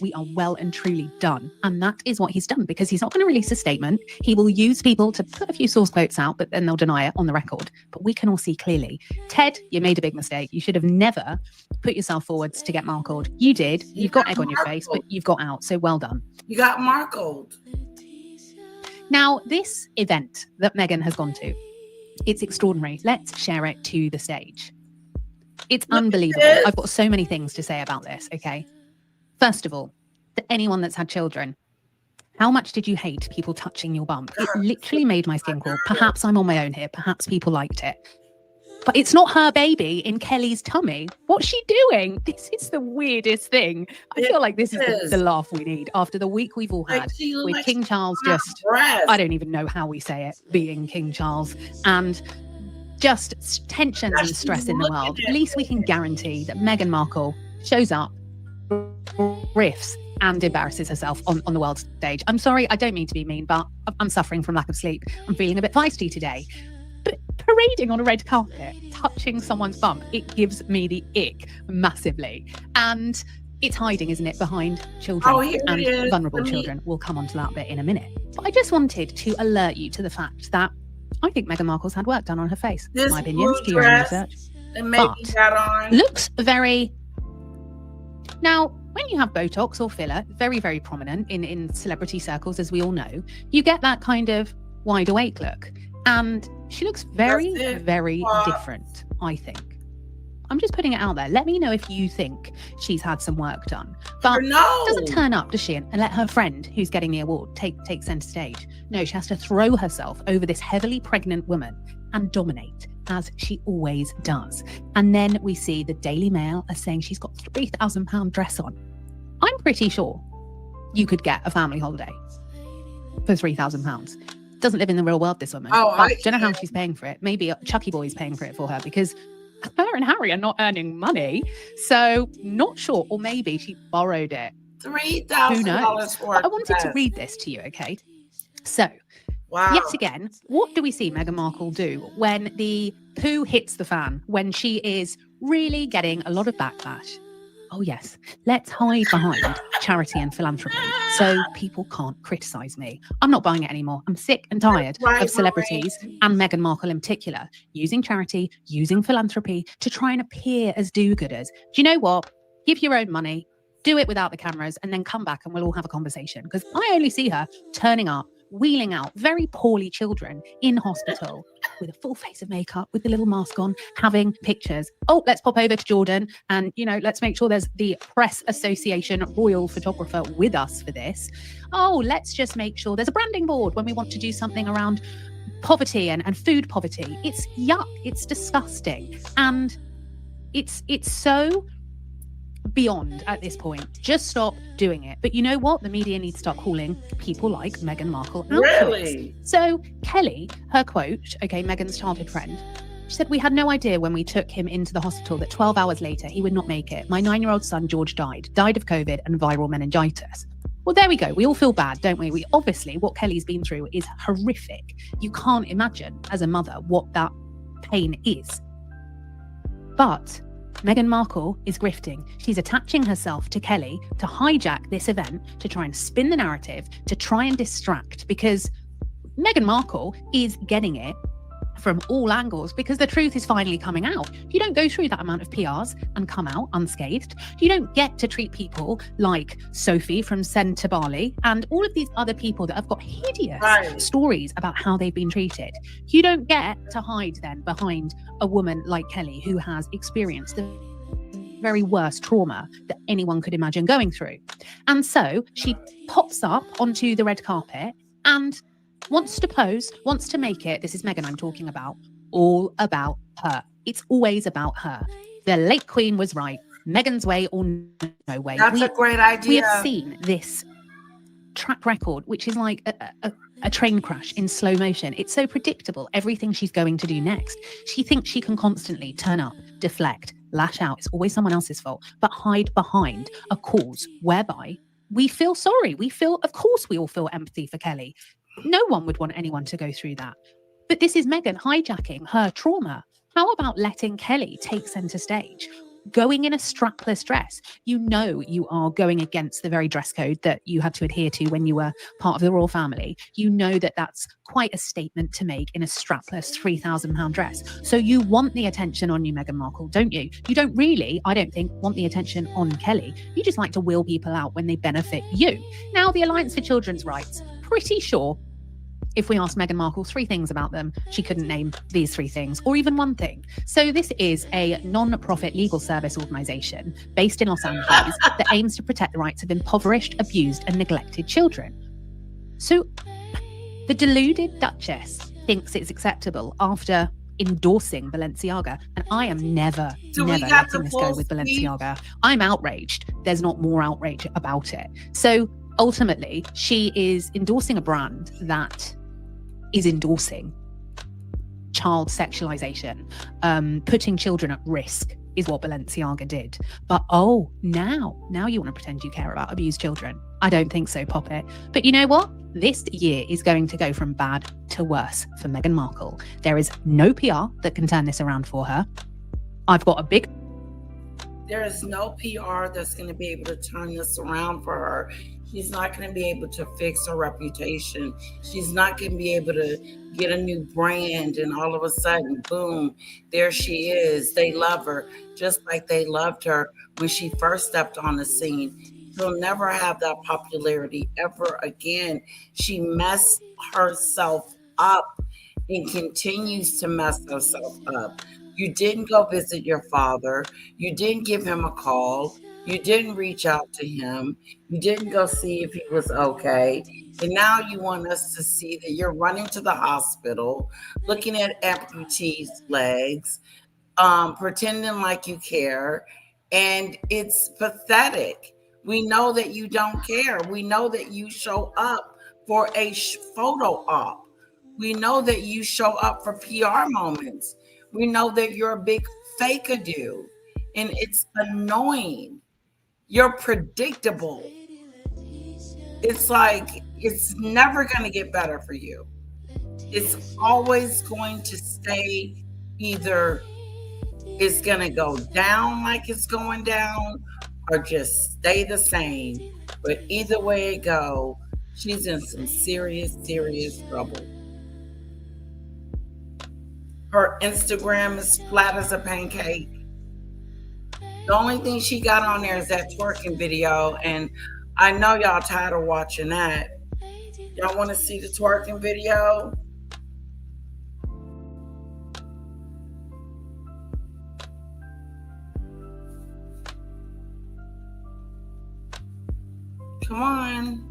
We are well and truly done. And that is what he's done, because he's not going to release a statement. He will use people to put a few source quotes out, but then they'll deny it on the record. But we can all see clearly. Ted, you made a big mistake. You should have never put yourself forwards to get markled. You did. You've got egg on your face, but you've got out. So well done. You got markled. Now, this event that Meghan has gone to, it's extraordinary. Let's share it to the stage. It's unbelievable. I've got so many things to say about this, okay? First of all, to anyone that's had children, how much did you hate people touching your bum? It literally made my skin crawl. Perhaps I'm on my own here. Perhaps people liked it. But it's not her baby in Kelly's tummy. What's she doing? This is the weirdest thing. I feel like this is the laugh we need after the week we've all had with King Charles just, I don't even know how we say it, being King Charles, and just tensions and stress in the world. At least we can guarantee that Meghan Markle shows up, riffs, and embarrasses herself on the world stage. I'm sorry, I don't mean to be mean, but I'm suffering from lack of sleep. I'm feeling a bit feisty today. But parading on a red carpet, touching someone's bum, it gives me the ick massively. And it's hiding, isn't it, behind children and vulnerable children. We'll come on to that bit in a minute. But I just wanted to alert you to the fact that I think Meghan Markle's had work done on her face. This my opinions, do your own research. But looks very... Now, when you have Botox or filler, very, very prominent in celebrity circles, as we all know, you get that kind of wide awake look. And she looks very, very different, I think. I'm just putting it out there. Let me know if you think she's had some work done. But doesn't turn up, does she? And let her friend, who's getting the award, take centre stage. No, she has to throw herself over this heavily pregnant woman and dominate, as she always does. And then we see the Daily Mail as saying she's got £3,000 dress on. I'm pretty sure you could get a family holiday for £3,000. Doesn't live in the real world, this woman. I don't know how she's paying for it. Maybe Chucky Boy's paying for it for her, because her and Harry are not earning money. So not sure. Or maybe she borrowed it. $3,000 for it. I wanted to read this to you, okay? So, yet again, what do we see Meghan Markle do when the poo hits the fan, when she is really getting a lot of backlash? Oh yes, let's hide behind charity and philanthropy so people can't criticise me. I'm not buying it anymore. I'm sick and tired of celebrities and Meghan Markle in particular using charity, using philanthropy to try and appear as do-gooders. Do you know what? Give your own money, do it without the cameras, and then come back and we'll all have a conversation. Because I only see her turning up, wheeling out very poorly children in hospital with a full face of makeup, with the little mask on, having pictures. Oh, let's pop over to Jordan and, let's make sure there's the Press Association royal photographer with us for this. Oh, let's just make sure there's a branding board when we want to do something around poverty and food poverty. It's yuck. It's disgusting. And it's so beyond at this point. Just stop doing it. But you know what? The media needs to start calling people like Meghan Markle out. Really? So Kelly, her quote, okay, Meghan's childhood friend, she said, "We had no idea when we took him into the hospital that 12 hours later he would not make it. My 9-year-old son, George, died of COVID and viral meningitis." Well, there we go. We all feel bad, don't we? Obviously, what Kelly's been through is horrific. You can't imagine as a mother what that pain is. But Meghan Markle is grifting. She's attaching herself to Kelly to hijack this event, to try and spin the narrative, to try and distract, because Meghan Markle is getting it from all angles, because the truth is finally coming out. You don't go through that amount of PRs and come out unscathed. You don't get to treat people like Sophie from Send to Bali and all of these other people that have got hideous stories about how they've been treated. You don't get to hide then behind a woman like Kelly, who has experienced the very worst trauma that anyone could imagine going through. And so she pops up onto the red carpet and wants to pose, wants to make it, this is Meghan I'm talking about, all about her. It's always about her. The late Queen was right. Meghan's way or no way. That's a great idea. We have seen this track record, which is like a train crash in slow motion. It's so predictable, everything she's going to do next. She thinks she can constantly turn up, deflect, lash out. It's always someone else's fault, but hide behind a cause whereby we feel sorry. Of course, we all feel empathy for Kelly. No one would want anyone to go through that. But this is Meghan hijacking her trauma. How about letting Kelly take centre stage? Going in a strapless dress. You know you are going against the very dress code that you had to adhere to when you were part of the royal family. You know that that's quite a statement to make in a strapless £3,000 dress. So you want the attention on you, Meghan Markle, don't you? You don't really, I don't think, want the attention on Kelly. You just like to wheel people out when they benefit you. Now, the Alliance for Children's Rights, pretty sure if we asked Meghan Markle 3 things about them, she couldn't name these 3 things, or even 1 thing. So this is a non-profit legal service organisation based in Los Angeles that aims to protect the rights of impoverished, abused and neglected children. So the deluded Duchess thinks it's acceptable after endorsing Balenciaga, and I am never letting this go with Balenciaga. I'm outraged. There's not more outrage about it. So ultimately, she is endorsing a brand that is endorsing child sexualization, putting children at risk is what Balenciaga did. But now you want to pretend you care about abused children. I don't think so, Poppet. But you know what? This year is going to go from bad to worse for Meghan Markle. There is no PR that can turn this around for her. There is no PR that's going to be able to turn this around for her. She's not going to be able to fix her reputation. She's not going to be able to get a new brand, and all of a sudden, boom, there she is. They love her just like they loved her when she first stepped on the scene. She'll never have that popularity ever again. She messed herself up and continues to mess herself up. You didn't go visit your father. You didn't give him a call. You didn't reach out to him. You didn't go see if he was okay. And now you want us to see that you're running to the hospital, looking at amputees' legs, pretending like you care. And it's pathetic. We know that you don't care. We know that you show up for a photo op. We know that you show up for PR moments. We know that you're a big fake-a-do. And it's annoying. You're predictable. It's like it's never going to get better for you. It's always going to stay either it's going to go down like it's going down or just stay the same. But either way it go, she's in some serious, serious trouble. Her Instagram is flat as a pancake. The only thing she got on there is that twerking video, and I know y'all tired of watching that. Y'all want to see the twerking video? Come on.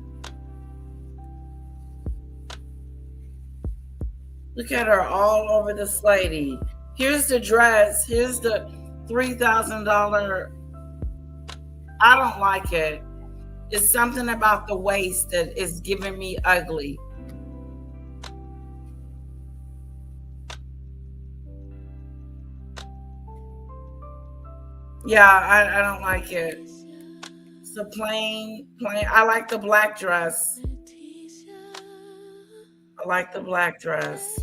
Look at her all over this lady. Here's the dress. Here's the $3,000. I don't like it. It's something about the waist that is giving me ugly. Yeah, I don't like it. It's a plain. I like the black dress. I like the black dress.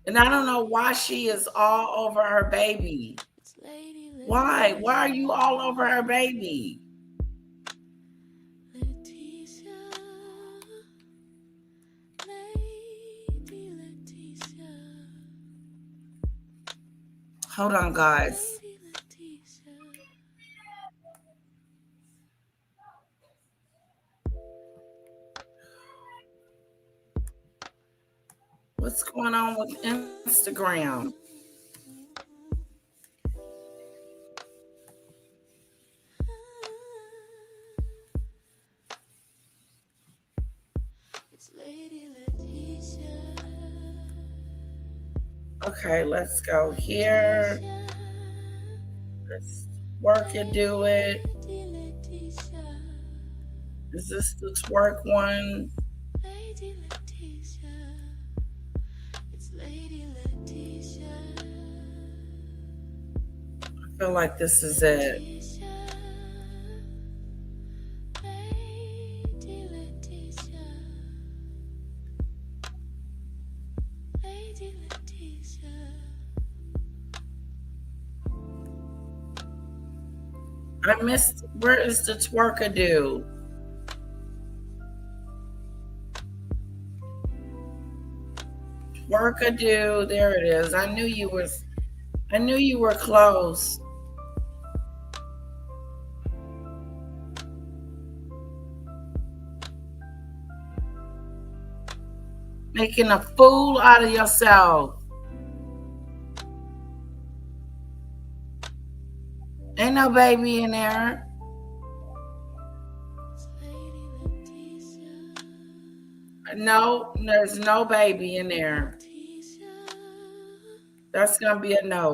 And I don't know why she is all over her baby. Why? Why are you all over her baby? Hold on, guys. What's going on with Instagram? Okay, let's go here. Let's work and do it. Is this the twerk one? I feel like this is it. I missed, where is the twerk-a-do? Twerk-a-do, there it is. I knew you were close. Making a fool out of yourself. Ain't no baby in there. No, there's no baby in there. That's gonna be a no.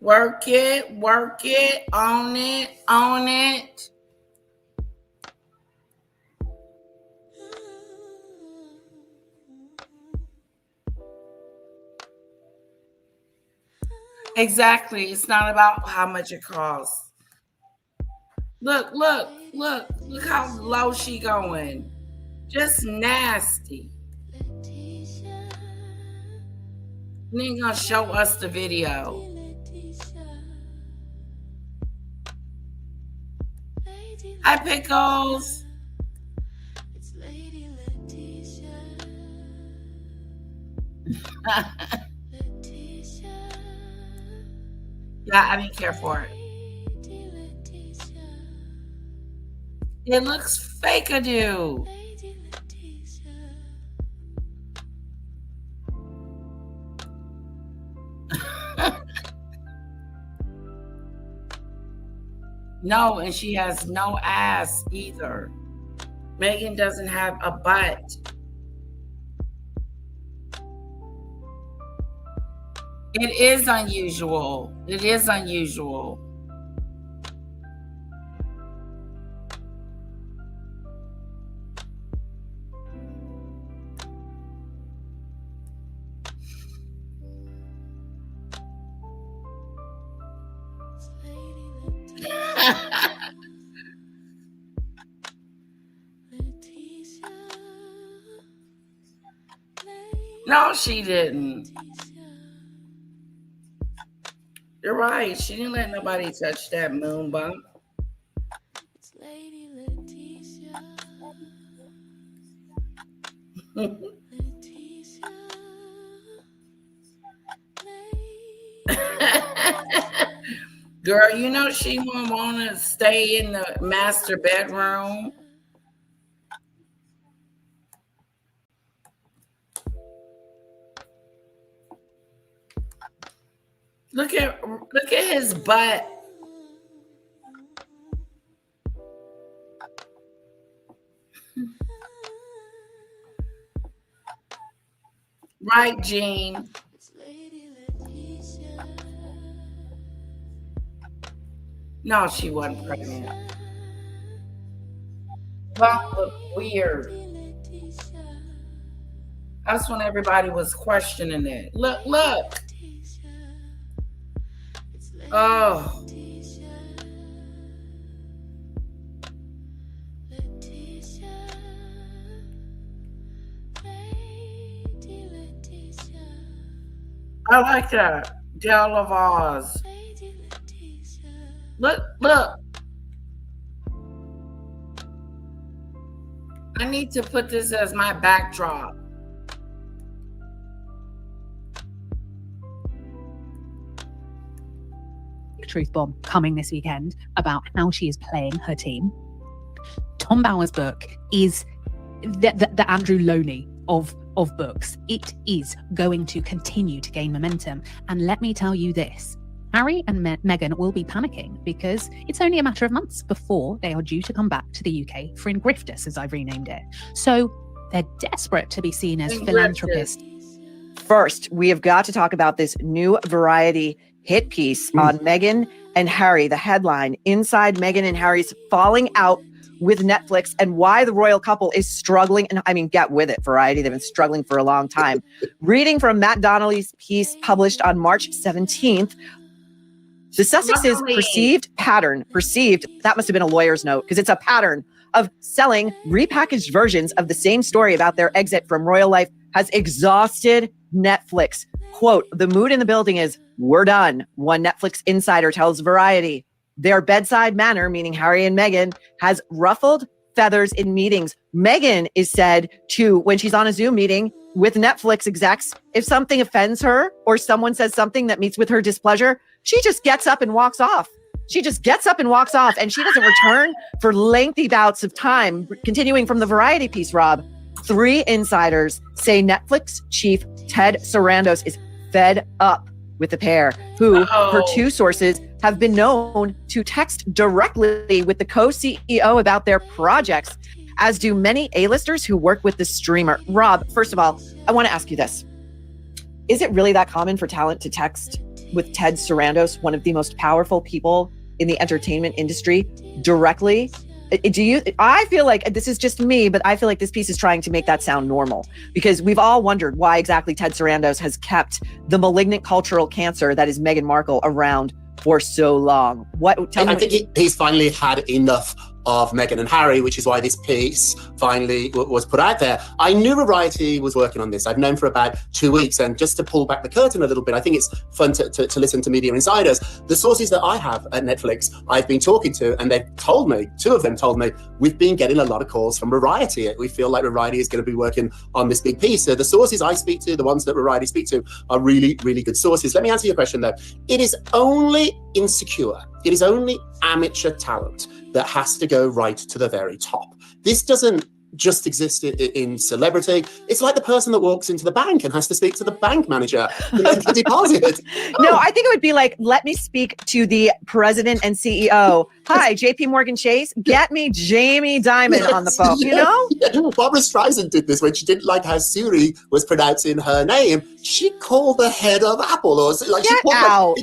Work it, own it, own it. Exactly. It's not about how much it costs. Look how low she going. Just nasty. And then gonna show us the video. Hi, Pickles. Yeah, I didn't care for it. It looks fake-a-do. No, and she has no ass either. Meghan doesn't have a butt. It is unusual. It is unusual. No, she didn't. You're right. She didn't let nobody touch that moon bump. Girl, you know she won't want to stay in the master bedroom. Look at his butt. Right, Jean. No, she wasn't pregnant. That looked weird. That's when everybody was questioning it. Look. Oh. I like that. Del of Oz. Look. I need to put this as my backdrop. Truth bomb coming this weekend about how she is playing her team. Tom Bower's book is the Andrew Loney of books. It is going to continue to gain momentum. And let me tell you this, Harry and Meghan will be panicking because it's only a matter of months before they are due to come back to the UK for Ingriftus, as I've renamed it. So they're desperate to be seen as philanthropists. First, we have got to talk about this new Variety hit piece on Meghan and Harry. The headline, Inside Meghan and Harry's Falling Out with Netflix and Why the Royal Couple is Struggling. And I mean, get with it, Variety. They've been struggling for a long time. Reading from Matt Donnelly's piece published on March 17th, the Sussexes' perceived, that must have been a lawyer's note because it's a pattern of selling repackaged versions of the same story about their exit from royal life has exhausted Netflix. Quote, the mood in the building is, we're done. One Netflix insider tells Variety. Their bedside manner, meaning Harry and Meghan, has ruffled feathers in meetings. Meghan is said to, when she's on a Zoom meeting with Netflix execs, if something offends her or someone says something that meets with her displeasure, she just gets up and walks off. And she doesn't return for lengthy bouts of time. Continuing from the Variety piece, Rob, 3 insiders say Netflix chief Ted Sarandos is fed up with the pair, who, per 2 sources, have been known to text directly with the co-CEO about their projects, as do many A-listers who work with the streamer. Rob, first of all, I want to ask you this. Is it really that common for talent to text with Ted Sarandos, one of the most powerful people in the entertainment industry, directly I feel like this is just me, but I feel like this piece is trying to make that sound normal, because we've all wondered why exactly Ted Sarandos has kept the malignant cultural cancer that is Meghan Markle around for so long. I think he's finally had enough of Meghan and Harry, which is why this piece finally was put out there. I knew Variety was working on this. I've known for about 2 weeks, and just to pull back the curtain a little bit, I think it's fun to listen to media insiders. The sources that I have at Netflix, I've been talking to, and they've told me, two of them told me, we've been getting a lot of calls from Variety. We feel like Variety is going to be working on this big piece. So the sources I speak to, the ones that Variety speak to, are really, really good sources. Let me answer your question though. It is only insecure, it is only amateur talent that has to go right to the very top. This doesn't just exist in celebrity. It's like the person that walks into the bank and has to speak to the bank manager to make the deposit. No, I think it would be like, let me speak to the president and CEO. Hi, JP Morgan Chase, get me Jamie Dimon on the phone, you know? Yeah. Barbara Streisand did this when she didn't like how Siri was pronouncing her name. She called the head of Apple, or like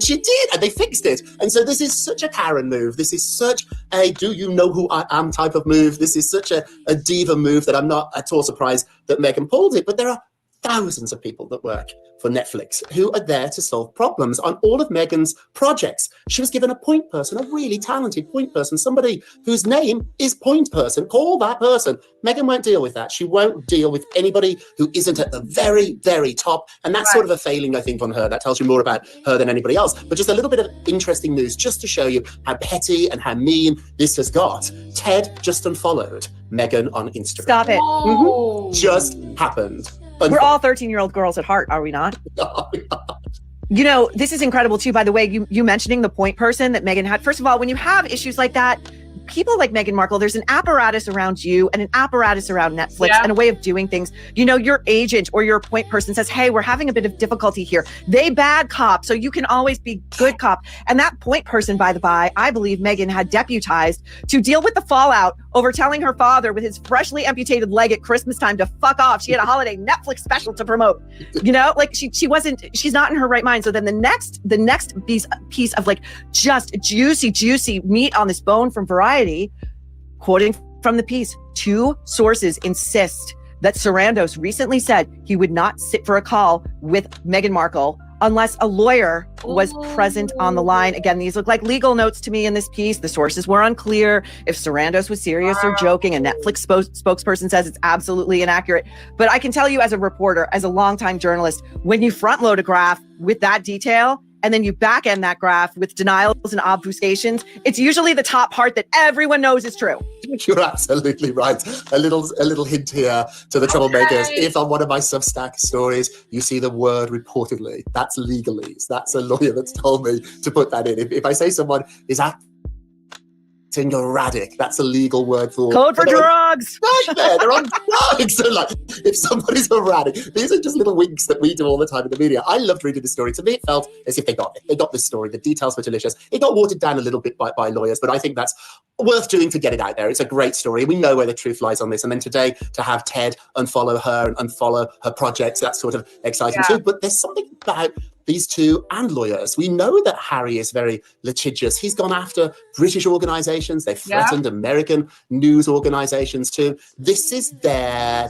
she did, and they fixed it. And so this is such a Karen move. This is such a do you know who I am type of move. This is such a diva move that I'm not at all surprised that Meghan pulled it. But there are thousands of people that work for Netflix who are there to solve problems on all of Meghan's projects. She was given a point person, a really talented point person, somebody whose name is point person. Call that person. Meghan won't deal with that. She won't deal with anybody who isn't at the very, very top. And that's sort of a failing, I think, on her. That tells you more about her than anybody else. But just a little bit of interesting news just to show you how petty and how mean this has got. Ted just unfollowed Meghan on Instagram. Stop it. Mm-hmm. Just happened. We're all 13-year-old girls at heart, are we not? You know, this is incredible too, by the way, you mentioning the point person that Meghan had. First of all, when you have issues like that, people like Meghan Markle, there's an apparatus around you and an apparatus around Netflix and a way of doing things. You know, your agent or your point person says, hey, we're having a bit of difficulty here. They bad cop, so you can always be good cop. And that point person, by the by, I believe Meghan had deputized to deal with the fallout over telling her father with his freshly amputated leg at Christmas time to fuck off. She had a holiday Netflix special to promote. You know, like she's not in her right mind. So then the next piece of like just juicy meat on this bone from Variety, quoting from the piece, 2 sources insist that Sarandos recently said he would not sit for a call with Meghan Markle unless a lawyer was present on the line. Again, these look like legal notes to me in this piece. The sources were unclear if Sarandos was serious or joking. A Netflix spokesperson says it's absolutely inaccurate. But I can tell you as a reporter, as a longtime journalist, when you front load a graph with that detail, and then you back end that graph with denials and obfuscations, it's usually the top part that everyone knows is true. You're absolutely right. A little hint here to the troublemakers. If on one of my Substack stories you see the word reportedly, that's legalese. That's a lawyer that's told me to put that in. If I say someone is acting erratic, that's a legal word for code for drugs. They're on drugs. So like, if somebody's erratic, these are just little winks that we do all the time in the media. I loved reading the story. To me, it felt as if they got it. They got this story. The details were delicious. It got watered down a little bit by lawyers, but I think that's worth doing to get it out there. It's a great story. We know where the truth lies on this. And then today, to have Ted unfollow her and unfollow her projects, that's sort of exciting too. But there's something about these two and lawyers. We know that Harry is very litigious. He's gone after British organizations. They've threatened American news organizations too. This is their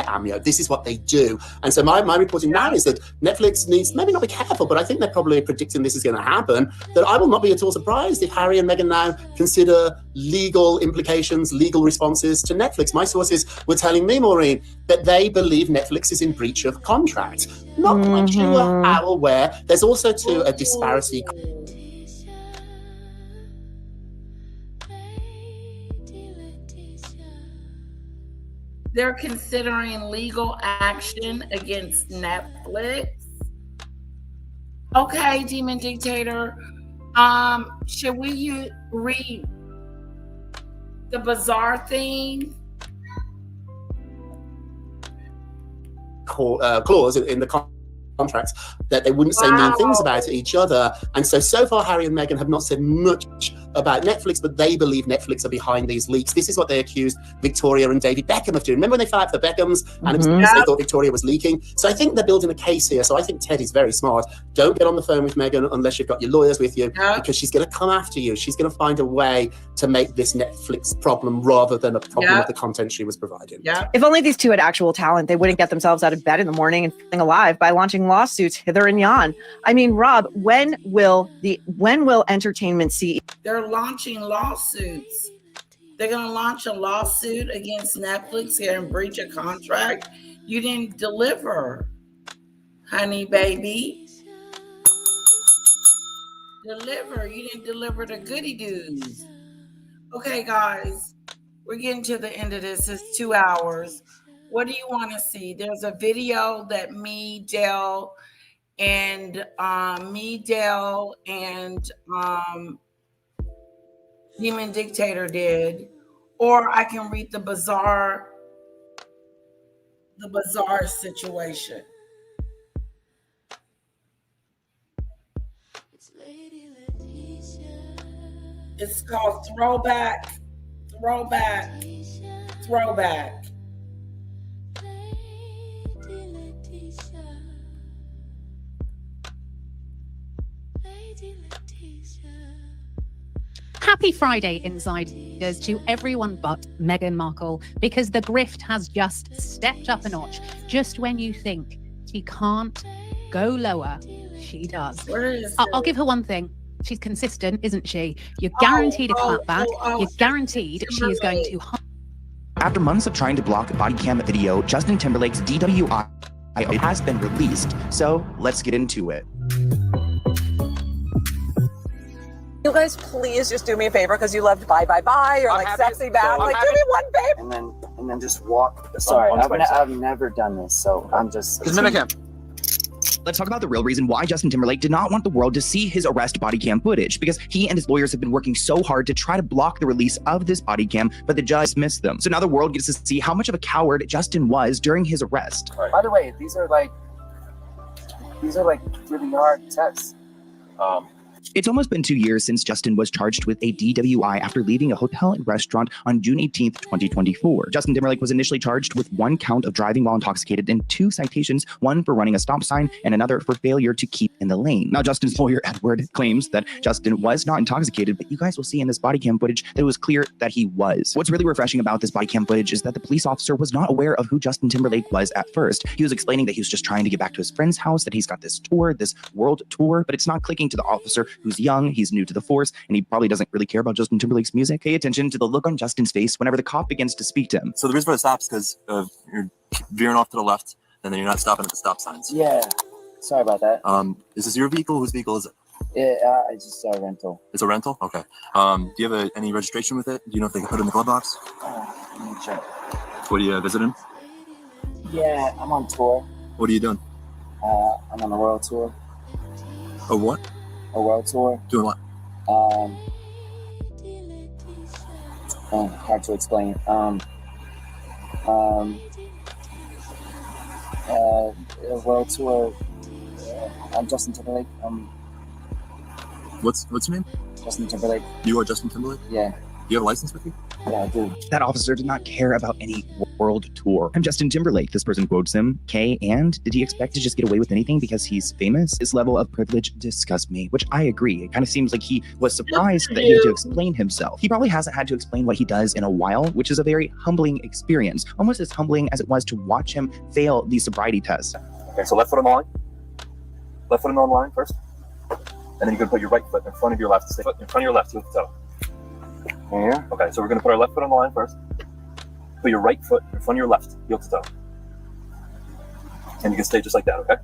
ammo. This is what they do. And so my reporting now is that Netflix needs maybe not be careful, but I think they're probably predicting this is going to happen, that I will not be at all surprised if Harry and Meghan now consider legal implications, legal responses to Netflix. My sources were telling me, Maureen, that they believe Netflix is in breach of contract. Not quite sure how or where. There's also too a disparity. They're considering legal action against Netflix. Okay, Demon Dictator. Should we read the bizarre thing? Clause in the contracts that they wouldn't say mean things about each other. And so far, Harry and Meghan have not said much about Netflix, but they believe Netflix are behind these leaks. This is what they accused Victoria and David Beckham of doing. Remember when they fired for the Beckhams and it was because they thought Victoria was leaking? So I think they're building a case here. So I think Teddy's very smart. Don't get on the phone with Meghan unless you've got your lawyers with you, because she's going to come after you. She's going to find a way to make this Netflix problem rather than a problem of the content she was providing. If only these two had actual talent, they wouldn't get themselves out of bed in the morning and feeling alive by launching lawsuits hither and yon. I mean, Rob, when will entertainment see? They're launching lawsuits. They're going to launch a lawsuit against Netflix here and breach a contract. You didn't deliver, honey baby. Deliver. You didn't deliver the goody doos. Okay, guys, we're getting to the end of this. It's 2 hours. What do you want to see? There's a video that Dale and Demon Dictator did, or I can read the bizarre situation. It's called Throwback. Happy Friday, insiders, to everyone but Meghan Markle, because the grift has just stepped up a notch. Just when you think she can't go lower, she does. I'll give her one thing. She's consistent, isn't she? You're guaranteed a clapback. You're guaranteed she is going to... After months of trying to block body cam video, Justin Timberlake's DWI has been released. So let's get into it. You guys please just do me a favor, because you loved Bye Bye Bye or like Sexy Back. Like, do me one, babe. And then just walk. Sorry, I've never done this, so I'm just... Let's talk about the real reason why Justin Timberlake did not want the world to see his arrest body cam footage, because he and his lawyers have been working so hard to try to block the release of this body cam, but the judge missed them. So now the world gets to see how much of a coward Justin was during his arrest. By the way, these are like really hard tests. It's almost been 2 years since Justin was charged with a DWI after leaving a hotel and restaurant on June 18th, 2024. Justin Timberlake was initially charged with 1 count of driving while intoxicated and 2 citations, one for running a stop sign and another for failure to keep in the lane. Now, Justin's lawyer, Edward, claims that Justin was not intoxicated, but you guys will see in this body cam footage that it was clear that he was. What's really refreshing about this body cam footage is that the police officer was not aware of who Justin Timberlake was at first. He was explaining that he was just trying to get back to his friend's house, that he's got this tour, this world tour, but it's not clicking to the officer who's young, he's new to the force, and he probably doesn't really care about Justin Timberlake's music. Pay attention to the look on Justin's face whenever the cop begins to speak to him. So the reason for the stop is because you're veering off to the left, and then you're not stopping at the stop signs. Yeah, sorry about that. Is this your vehicle? Whose vehicle is it? Yeah, I just saw a rental. It's a rental? Okay. Do you have any registration with it? Do you know if they can put it in the glove box? Let me check. What are you visiting? Yeah, I'm on tour. What are you doing? I'm on a world tour. A what? A world tour. Doing what? Hard to explain. A world tour. I'm Justin Timberlake. What's your name? Justin Timberlake. You are Justin Timberlake? Yeah. You have a license with you? Yeah, I do. That officer did not care about any world tour. I'm Justin Timberlake. This person quotes him. And did he expect to just get away with anything because he's famous? His level of privilege disgusts me, which I agree. It kind of seems like he was surprised that he had to explain himself. He probably hasn't had to explain what he does in a while, which is a very humbling experience. Almost as humbling as it was to watch him fail the sobriety test. Okay, so left foot on the line. Left foot on the line first. And then you're going to put your right foot in front of your left. Foot in front of your left, heel to toe. Yeah. Okay, so we're going to put our left foot on the line first. Put your right foot in front of your left, heel to toe. And you can stay just like that, okay?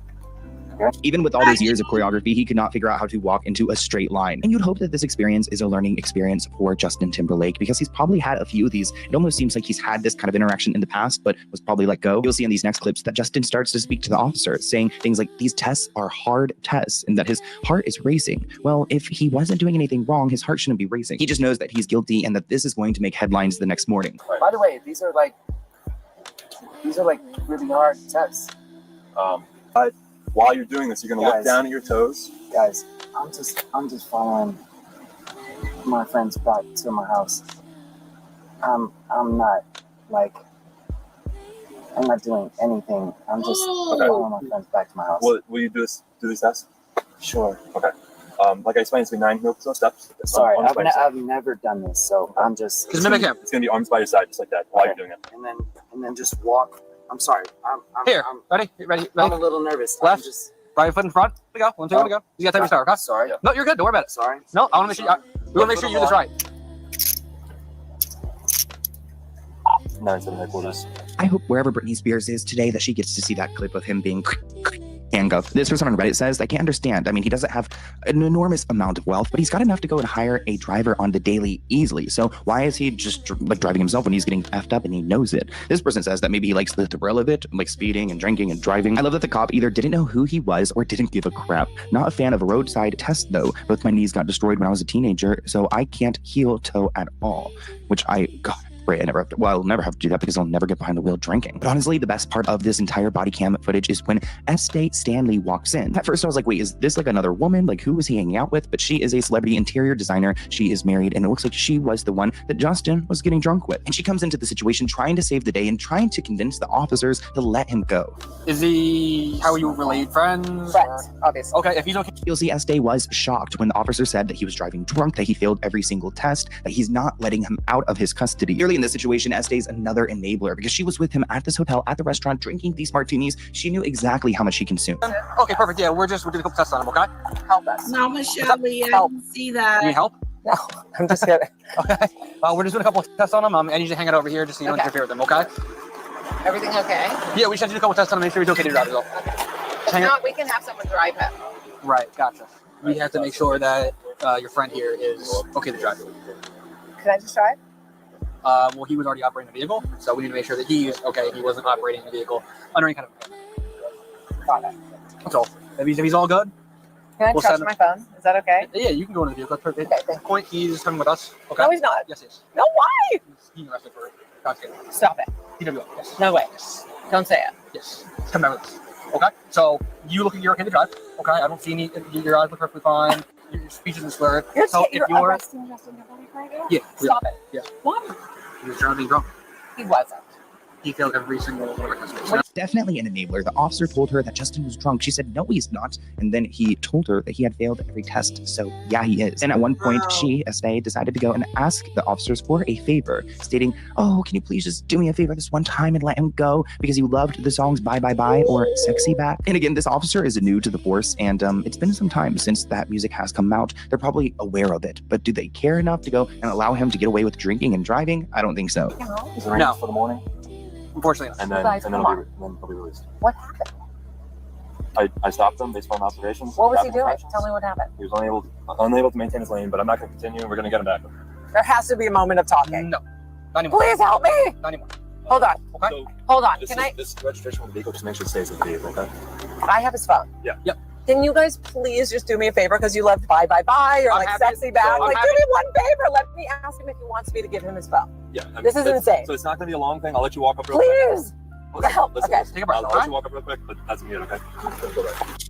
Even with all those years of choreography, he could not figure out how to walk into a straight line. And you'd hope that this experience is a learning experience for Justin Timberlake, because he's probably had a few of these. It almost seems like he's had this kind of interaction in the past, but was probably let go. You'll see in these next clips that Justin starts to speak to the officer, saying things like these tests are hard tests and that his heart is racing. Well, if he wasn't doing anything wrong, his heart shouldn't be racing. He just knows that he's guilty and that this is going to make headlines the next morning. By the way, these are like really hard tests. While you're doing this, you're going to look down at your toes. Guys, I'm just following my friends back to my house. I'm not doing anything. I'm just calling my friends back to my house. Will you do these tests? Sure. Okay. Like I explained, it's gonna be 9 no steps. Sorry, Arms by your side. I've never done this, so I'm just. It's gonna be arms by your side, just like that, while you're doing it. And then just walk. I'm sorry. Here, ready? I'm a little nervous. Left, right foot in front. Here we go. 1, 2, here we go. You gotta take your start, okay? Sorry. No, you're good. Don't worry about it. Sorry. No, I want to make sure. We want to make sure you do this right. 9 7/4. I hope wherever Britney Spears is today that she gets to see that clip of him being handcuffed. This person on Reddit says, I can't understand. I mean, he doesn't have an enormous amount of wealth, but he's got enough to go and hire a driver on the daily easily. So why is he just driving himself when he's getting effed up and he knows it? This person says that maybe he likes the thrill of it, like speeding and drinking and driving. I love that the cop either didn't know who he was or didn't give a crap. Not a fan of a roadside test though. Both my knees got destroyed when I was a teenager, so I can't heel toe at all, which God, I never have to, well, I'll never have to do that because I'll never get behind the wheel drinking. But honestly, the best part of this entire body cam footage is when Estee Stanley walks in. At first, I was like, wait, is this like another woman? Like, who was he hanging out with? But she is a celebrity interior designer. She is married, and it looks like she was the one that Justin was getting drunk with. And she comes into the situation trying to save the day and trying to convince the officers to let him go. Is he, how are you related? Friends? Friends, obviously. Okay, if he's okay. You'll see Estee was shocked when the officer said that he was driving drunk, that he failed every single test, that he's not letting him out of his custody. Early in this situation, Estee's another enabler because she was with him at this hotel, at the restaurant, drinking these martinis. She knew exactly how much he consumed. Okay, perfect. Yeah, we're doing a couple tests on him, okay? Help us. No, Michelle, I didn't see that. You need help? No, I'm just kidding. Okay. We're just doing a couple of tests on him. I need you to hang it over here just so you don't interfere with him, okay? Everything okay? Yeah, we should do a couple of tests on him, make sure he's okay to drive as well. If not, we can have someone drive him. Right, gotcha. We have to make sure that your friend here is okay to drive. Can I just drive? Well, he was already operating the vehicle, so we need to make sure that he's okay. He wasn't operating the vehicle under any kind of. Got it. That's all. If he's all good. Can I touch my phone? Is that okay? Yeah, you can go in the vehicle. That's perfect. Okay. Point. He's coming with us. Okay. No, he's not. Yes, he is. No, why? He's arrested for intoxicated. Stop it. DWI. Yes. No way. Yes. Don't say it. Yes. Come back with us. Okay. So you look like you're okay to drive. Okay. I don't see any. Your eyes look perfectly fine. Your speech isn't slurred. So if you're arresting Justin Timberlake right now? Yeah. Stop it. Yeah. What? He was driving drunk. He wasn't. He failed every single one of his tests. Definitely an enabler. The officer told her that Justin was drunk. She said, no, he's not. And then he told her that he had failed every test. So yeah, he is. And at one point, she, Estee, decided to go and ask the officers for a favor, stating, oh, can you please just do me a favor this one time and let him go because you loved the songs Bye Bye Bye or Sexy Back. And again, this officer is new to the force, and it's been some time since that music has come out. They're probably aware of it, but do they care enough to go and allow him to get away with drinking and driving? I don't think so. Is there any for the morning? Unfortunately, and then he'll be released. What happened? I stopped him based on observations. What was he doing? Tell me what happened. He was unable to maintain his lane, but I'm not going to continue. We're going to get him back. There has to be a moment of talking. No, not anymore. Please help me. Not anymore. Hold on. Okay. So Hold on. this Can I? This registration of the vehicle, just make sure it stays with the vehicle, okay? I have his phone. Yeah. Yep. Can you guys please just do me a favor because you loved Bye Bye Bye or like Sexy Back? Like, do me one favor. Let me ask him if he wants me to give him his phone. Yeah. This is insane. So it's not going to be a long thing. I'll let you walk up real quick. Please. Help. Okay. Take a breath. I'll let you walk up real quick, but that's me, okay?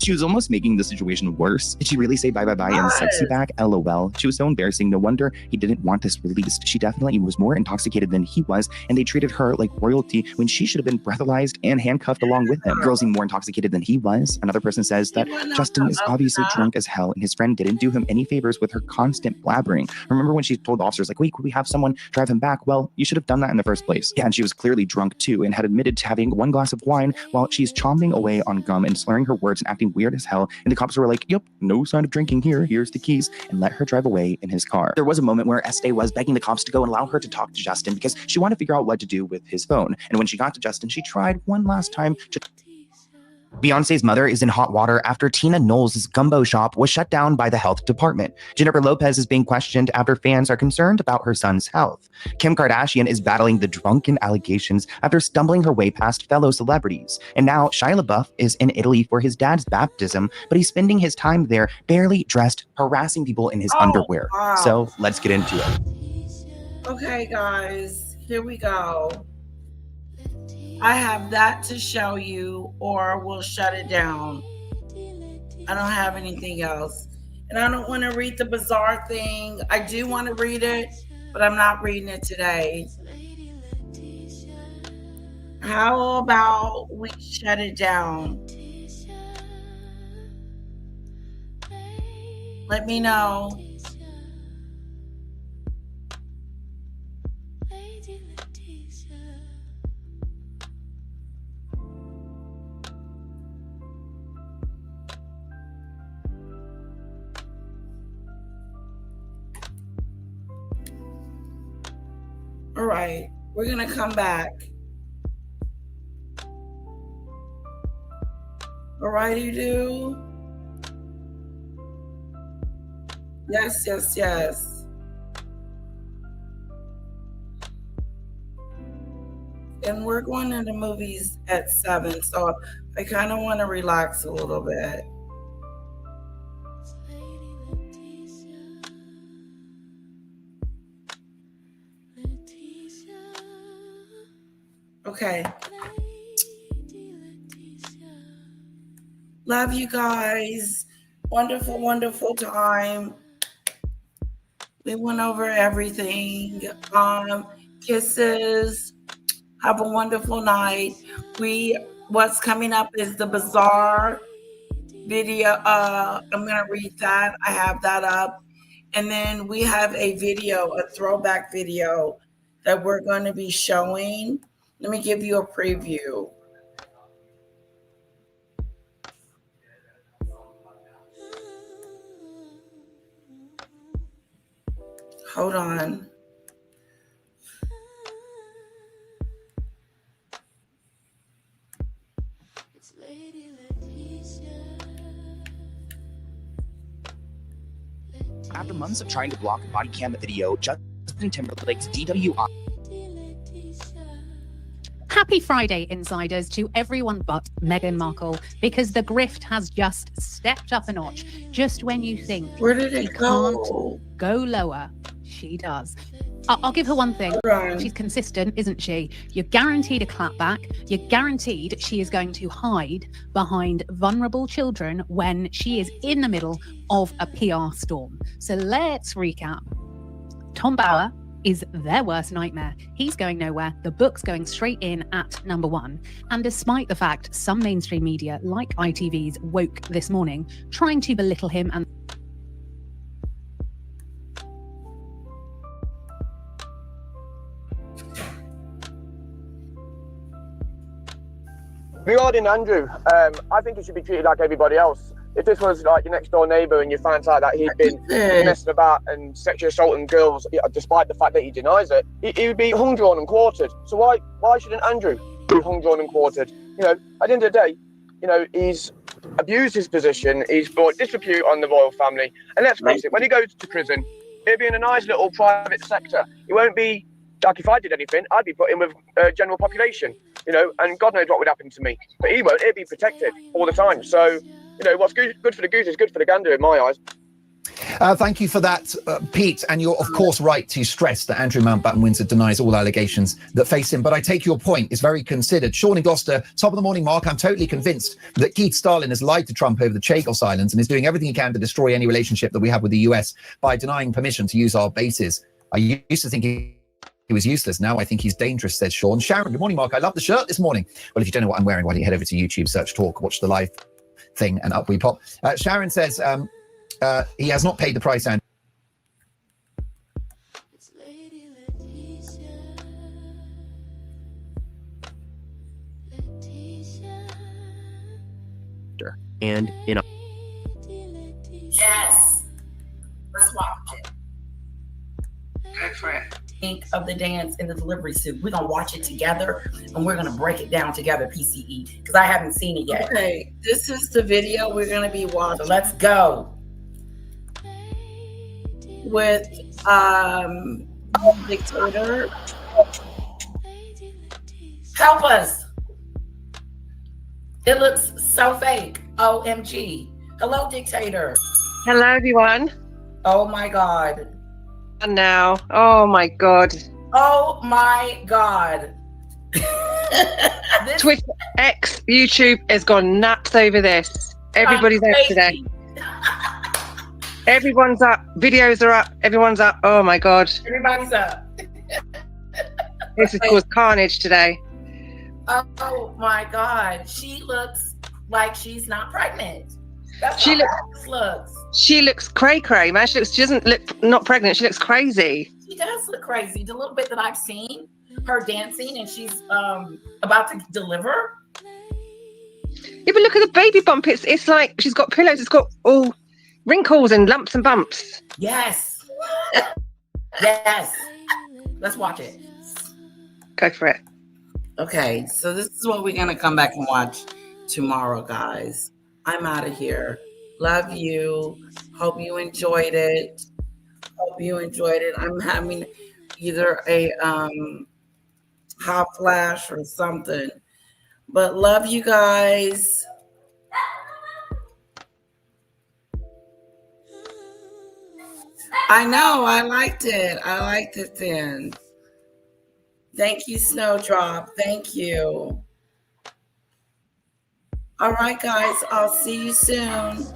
She was almost making the situation worse. Did she really say bye bye bye and Sexy Back? LOL. She was so embarrassing. No wonder he didn't want this released. She definitely was more intoxicated than he was, and they treated her like royalty when she should have been breathalyzed and handcuffed along with him. Girls seem more intoxicated than he was. Another person says that Justin is obviously drunk as hell, and his friend didn't do him any favors with her constant blabbering. Remember when she told officers, like, wait, could we have someone drive him back? Well, you should have done that in the first place. Yeah, and she was clearly drunk too, and had admitted to having one glass of wine while she's chomping away on gum and slurring her words and acting weird as hell. And the cops were like, yep, no sign of drinking here. Here's the keys, and let her drive away in his car. There was a moment where Estee was begging the cops to go and allow her to talk to Justin because she wanted to figure out what to do with his phone. And when she got to Justin, she tried one last time to... Beyonce's mother is in hot water after Tina Knowles' gumbo shop was shut down by the health department. Jennifer Lopez is being questioned after fans are concerned about her son's health. Kim Kardashian is battling the drunken allegations after stumbling her way past fellow celebrities. And now Shia LaBeouf is in Italy for his dad's baptism, but he's spending his time there barely dressed, harassing people in his underwear. Wow. So let's get into it. Okay, guys, here we go. I have that to show you, or we'll shut it down. I don't have anything else. And I don't want to read the bizarre thing. I do want to read it, but I'm not reading it today. How about we shut it down? Let me know. All right, we're gonna come back. All righty, do. Yes, yes, yes. And we're going to the movies at 7, so I kind of want to relax a little bit. Okay. Love you guys. Wonderful, wonderful time. We went over everything. Kisses. Have a wonderful night. What's coming up is the Bazaar video. I'm gonna read that. I have that up. And then we have a video, a throwback video that we're going to be showing. Let me give you a preview. Hold on. After months of trying to block a body cam video, Justin Timberlake's DWI. Happy Friday, insiders, to everyone but Meghan Markle, because the grift has just stepped up a notch. Just when you think Where did it go? Can't go lower, she does. I'll give her one thing. Right. She's consistent, isn't she? You're guaranteed a clapback. You're guaranteed she is going to hide behind vulnerable children when she is in the middle of a PR storm. So let's recap. Tom Bauer is their worst nightmare. He's going nowhere. The book's going straight in at #1. And despite the fact some mainstream media, like ITV's Woke this morning, trying to belittle him and Regarding Andrew, I think he should be treated like everybody else. If this was like your next door neighbour and you found out that he'd been messing about and sexually assaulting girls, despite the fact that he denies it, he would be hung, drawn and quartered. So why shouldn't Andrew be hung, drawn and quartered? You know, at the end of the day, you know, he's abused his position, he's brought disrepute on the royal family. And let's face it, when he goes to prison, he'll be in a nice little private sector. He won't be, like if I did anything, I'd be put in with general population, you know, and God knows what would happen to me. But he won't, he'll be protected all the time. So, you know, what's good for the goose is good for the gander in my eyes. Thank you for that, Pete. And you're, of course, right to stress that Andrew Mountbatten-Windsor denies all allegations that face him. But I take your point. It's very considered. Sean in Gloucester, top of the morning, Mark. I'm totally convinced that Keith Stalin has lied to Trump over the Chagos Islands and is doing everything he can to destroy any relationship that we have with the US by denying permission to use our bases. I used to think he was useless. Now I think he's dangerous, said Sean. Sharon, good morning, Mark. I love the shirt this morning. Well, if you don't know what I'm wearing, why don't you head over to YouTube, search Talk, watch the live thing, and up we pop. Sharon says he has not paid the price, and in Yes. Let's watch it. Go for it. Think of the dance in the delivery suit. We're gonna watch it together and we're gonna break it down together, PCE, because I haven't seen it yet. Okay, this is the video we're gonna be watching. Let's go. With dictator. Help us. It looks so fake. OMG. Hello, dictator. Hello, everyone. Oh my God. And now, oh my God. Oh my God. Twitter, X, YouTube has gone nuts over this. Everybody's out today. Everyone's up. Videos are up. Everyone's up. Oh my God. Everybody's up. This has caused carnage today. Oh my God. She looks like she's not pregnant. That's She how Alex looks. She looks cray cray, man. She doesn't look not pregnant. She looks crazy. She does look crazy. The little bit that I've seen her dancing, and she's about to deliver. Yeah, but look at the baby bump. It's like she's got pillows. It's got all wrinkles and lumps and bumps. Yes. Yes. Let's watch it. Go for it. Okay, so this is what we're gonna come back and watch tomorrow, guys. I'm out of here. Love you. Hope you enjoyed it. I'm having either a hot flash or something. But love you guys. I know, I liked it. I liked it then. Thank you, Snowdrop. Thank you. All right, guys, I'll see you soon.